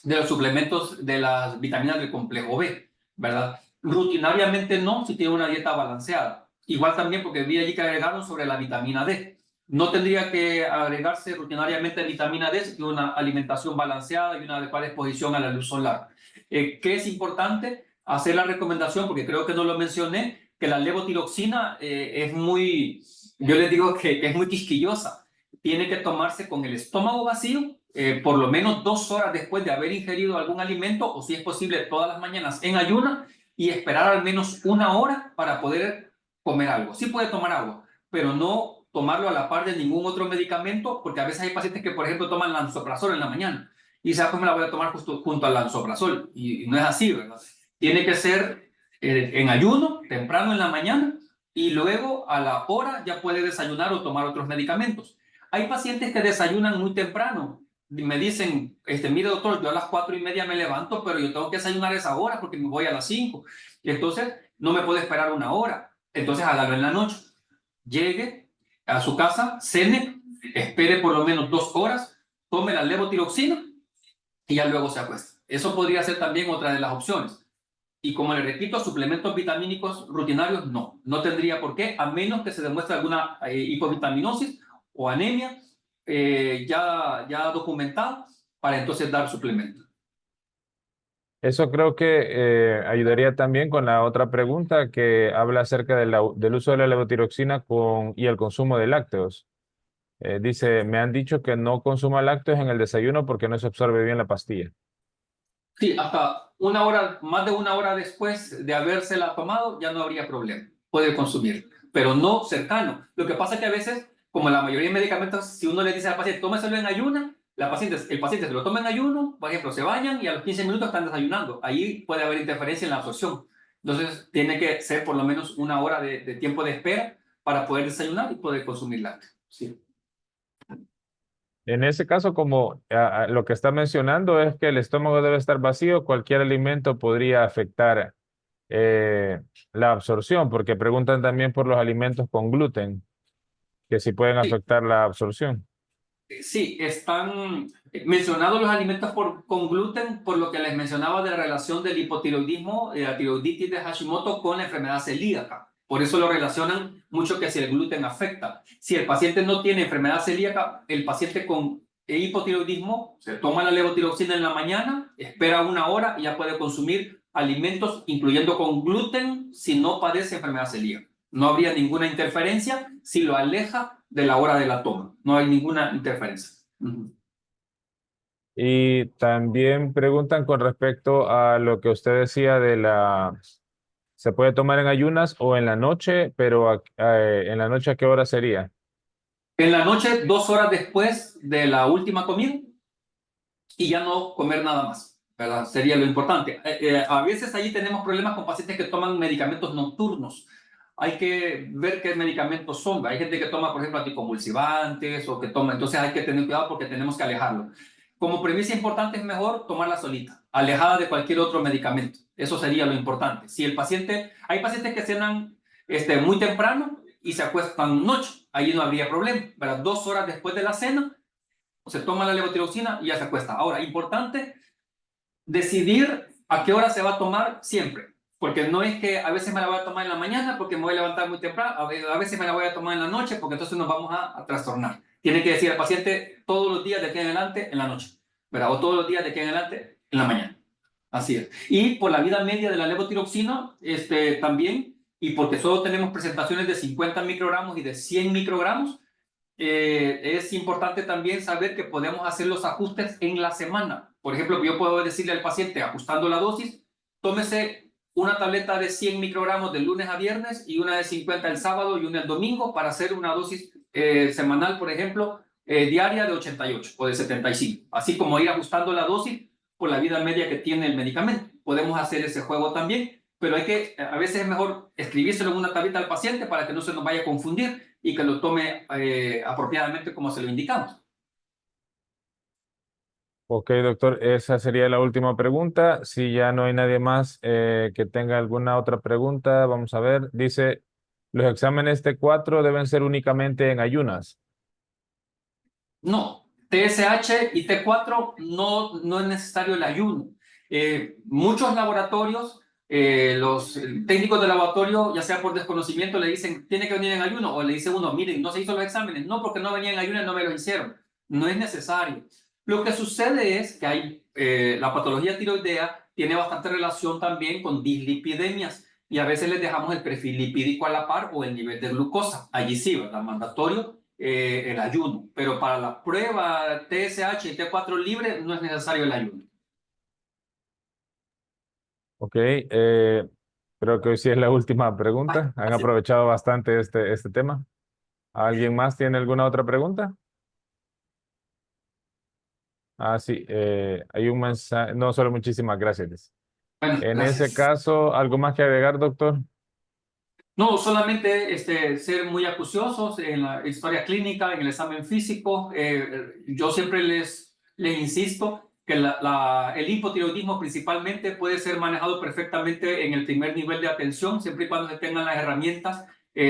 de los suplementos de las vitaminas del complejo B, ¿verdad? Rutinariamente no, si tiene una dieta balanceada. Igual también porque vi allí que agregaron sobre la vitamina D. No tendría que agregarse rutinariamente vitamina D si tiene una alimentación balanceada y una adecuada exposición a la luz solar. ¿Qué es importante? Hacer la recomendación, porque creo que no lo mencioné, que la levotiroxina es muy, yo les digo que es muy quisquillosa. Tiene que tomarse con el estómago vacío, por lo menos 2 horas después de haber ingerido algún alimento, o si es posible todas las mañanas en ayuna, y esperar al menos 1 hora para poder comer algo. Sí puede tomar agua, pero no tomarlo a la par de ningún otro medicamento, porque a veces hay pacientes que, por ejemplo, toman lansoprazol en la mañana y dicen, pues me la voy a tomar justo junto al lansoprazol, y no es así, ¿verdad? Tiene que ser en ayuno, temprano en la mañana, y luego a la hora ya puede desayunar o tomar otros medicamentos. Hay pacientes que desayunan muy temprano. Me dicen, mire doctor, yo a las 4:30 me levanto, pero yo tengo que desayunar a esa hora porque me voy a las 5. Y entonces no me puedo esperar 1 hora. Entonces hágalo en la noche. Llegue a su casa, cene, espere por lo menos 2 horas, tome la levotiroxina y ya luego se acuesta. Eso podría ser también otra de las opciones. Y como le repito, suplementos vitamínicos rutinarios no tendría por qué, a menos que se demuestre alguna hipovitaminosis o anemia ya documentada, para entonces dar suplemento. Eso creo que ayudaría también con la otra pregunta que habla acerca del uso de la levotiroxina y el consumo de lácteos. Dice, me han dicho que no consuma lácteos en el desayuno porque no se absorbe bien la pastilla. Sí, hasta 1 hora, más de 1 hora después de habérsela tomado, ya no habría problema. Puede consumir, pero no cercano. Lo que pasa es que a veces, como la mayoría de medicamentos, si uno le dice al paciente, tómeselo en ayuna, el paciente se lo toma en ayuno, por ejemplo, se bañan y a los 15 minutos están desayunando. Ahí puede haber interferencia en la absorción. Entonces, tiene que ser por lo menos 1 hora de tiempo de espera para poder desayunar y poder consumir lácteos. Sí. En ese caso, como lo que está mencionando es que el estómago debe estar vacío, cualquier alimento podría afectar la absorción, porque preguntan también por los alimentos con gluten, que si pueden Sí. afectar la absorción. Sí, están mencionados los alimentos con gluten, por lo que les mencionaba de la relación del hipotiroidismo, de la tiroiditis de Hashimoto con la enfermedad celíaca. Por eso lo relacionan mucho, que si el gluten afecta. Si el paciente no tiene enfermedad celíaca, el paciente con hipotiroidismo se toma la levotiroxina en la mañana, espera 1 hora y ya puede consumir alimentos, incluyendo con gluten, si no padece enfermedad celíaca. No habría ninguna interferencia si lo aleja de la hora de la toma. No hay ninguna interferencia. Ujú. Y también preguntan con respecto a lo que usted decía de ¿se puede tomar en ayunas o en la noche? Pero en la noche, ¿a qué hora sería? En la noche, 2 horas después de la última comida, y ya no comer nada más, ¿verdad? Sería lo importante. A veces allí tenemos problemas con pacientes que toman medicamentos nocturnos. Hay que ver qué medicamentos son. Hay gente que toma, por ejemplo, anticonvulsivantes o que toma, entonces hay que tener cuidado porque tenemos que alejarlo. Como premisa importante es mejor tomarla solita, alejada de cualquier otro medicamento. Eso sería lo importante. Si el paciente, hay pacientes que cenan muy temprano y se acuestan noche, ahí no habría problema, ¿verdad? 2 horas después de la cena se toma la levotiroxina y ya se acuesta. Ahora, importante decidir a qué hora se va a tomar siempre, porque no es que a veces me la voy a tomar en la mañana porque me voy a levantar muy temprano, a veces me la voy a tomar en la noche porque entonces nos vamos a trastornar. Tiene que decir al paciente todos los días de aquí en adelante en la noche, ¿verdad? O todos los días de aquí en adelante en la mañana. Así es. Y por la vida media de la levotiroxina, también, y porque solo tenemos presentaciones de 50 microgramos y de 100 microgramos, es importante también saber que podemos hacer los ajustes en la semana. Por ejemplo, yo puedo decirle al paciente, ajustando la dosis, tómese una tableta de 100 microgramos del lunes a viernes y una de 50 el sábado y una el domingo para hacer una dosis semanal, por ejemplo, diaria de 88 o de 75. Así como ir ajustando la dosis por la vida media que tiene el medicamento. Podemos hacer ese juego también, pero a veces es mejor escribírselo en una tablita al paciente para que no se nos vaya a confundir y que lo tome apropiadamente como se lo indicamos. Ok, doctor, esa sería la última pregunta. Si ya no hay nadie más que tenga alguna otra pregunta, vamos a ver. Dice, los exámenes T4 deben ser únicamente en ayunas. No, TSH y T4 no es necesario el ayuno. Muchos laboratorios, los técnicos de laboratorio, ya sea por desconocimiento, le dicen, tiene que venir en ayuno, o le dice uno, miren, no se hizo los exámenes, no, porque no venía en ayuno y no me lo hicieron. No es necesario. Lo que sucede es que la patología tiroidea tiene bastante relación también con dislipidemias, y a veces les dejamos el perfil lipídico a la par o el nivel de glucosa. Allí sí, ¿verdad? Mandatorio el ayuno, pero para la prueba TSH y T4 libre no es necesario el ayuno. Ok, creo que hoy sí es la última pregunta. Han Así. aprovechado bastante este tema. ¿Alguien más tiene alguna otra pregunta? Ah, sí, hay un mensaje. No, solo muchísimas gracias. Bueno, En ese gracias. caso, ¿algo más que agregar, doctor? No, solamente ser muy acuciosos en la historia clínica, en el examen físico. Yo siempre les insisto que el hipotiroidismo principalmente puede ser manejado perfectamente en el primer nivel de atención, siempre y cuando se tengan las herramientas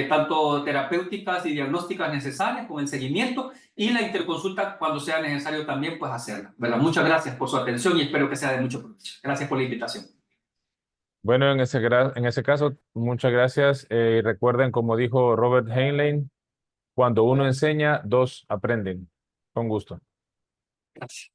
tanto terapéuticas y diagnósticas necesarias con el seguimiento y la interconsulta cuando sea necesario también pues hacerla, ¿verdad? Muchas gracias por su atención y espero que sea de mucho provecho. Gracias por la invitación. Bueno, en ese caso, muchas gracias. Y recuerden, como dijo Robert Heinlein, cuando uno enseña, dos aprenden. Con gusto. Gracias.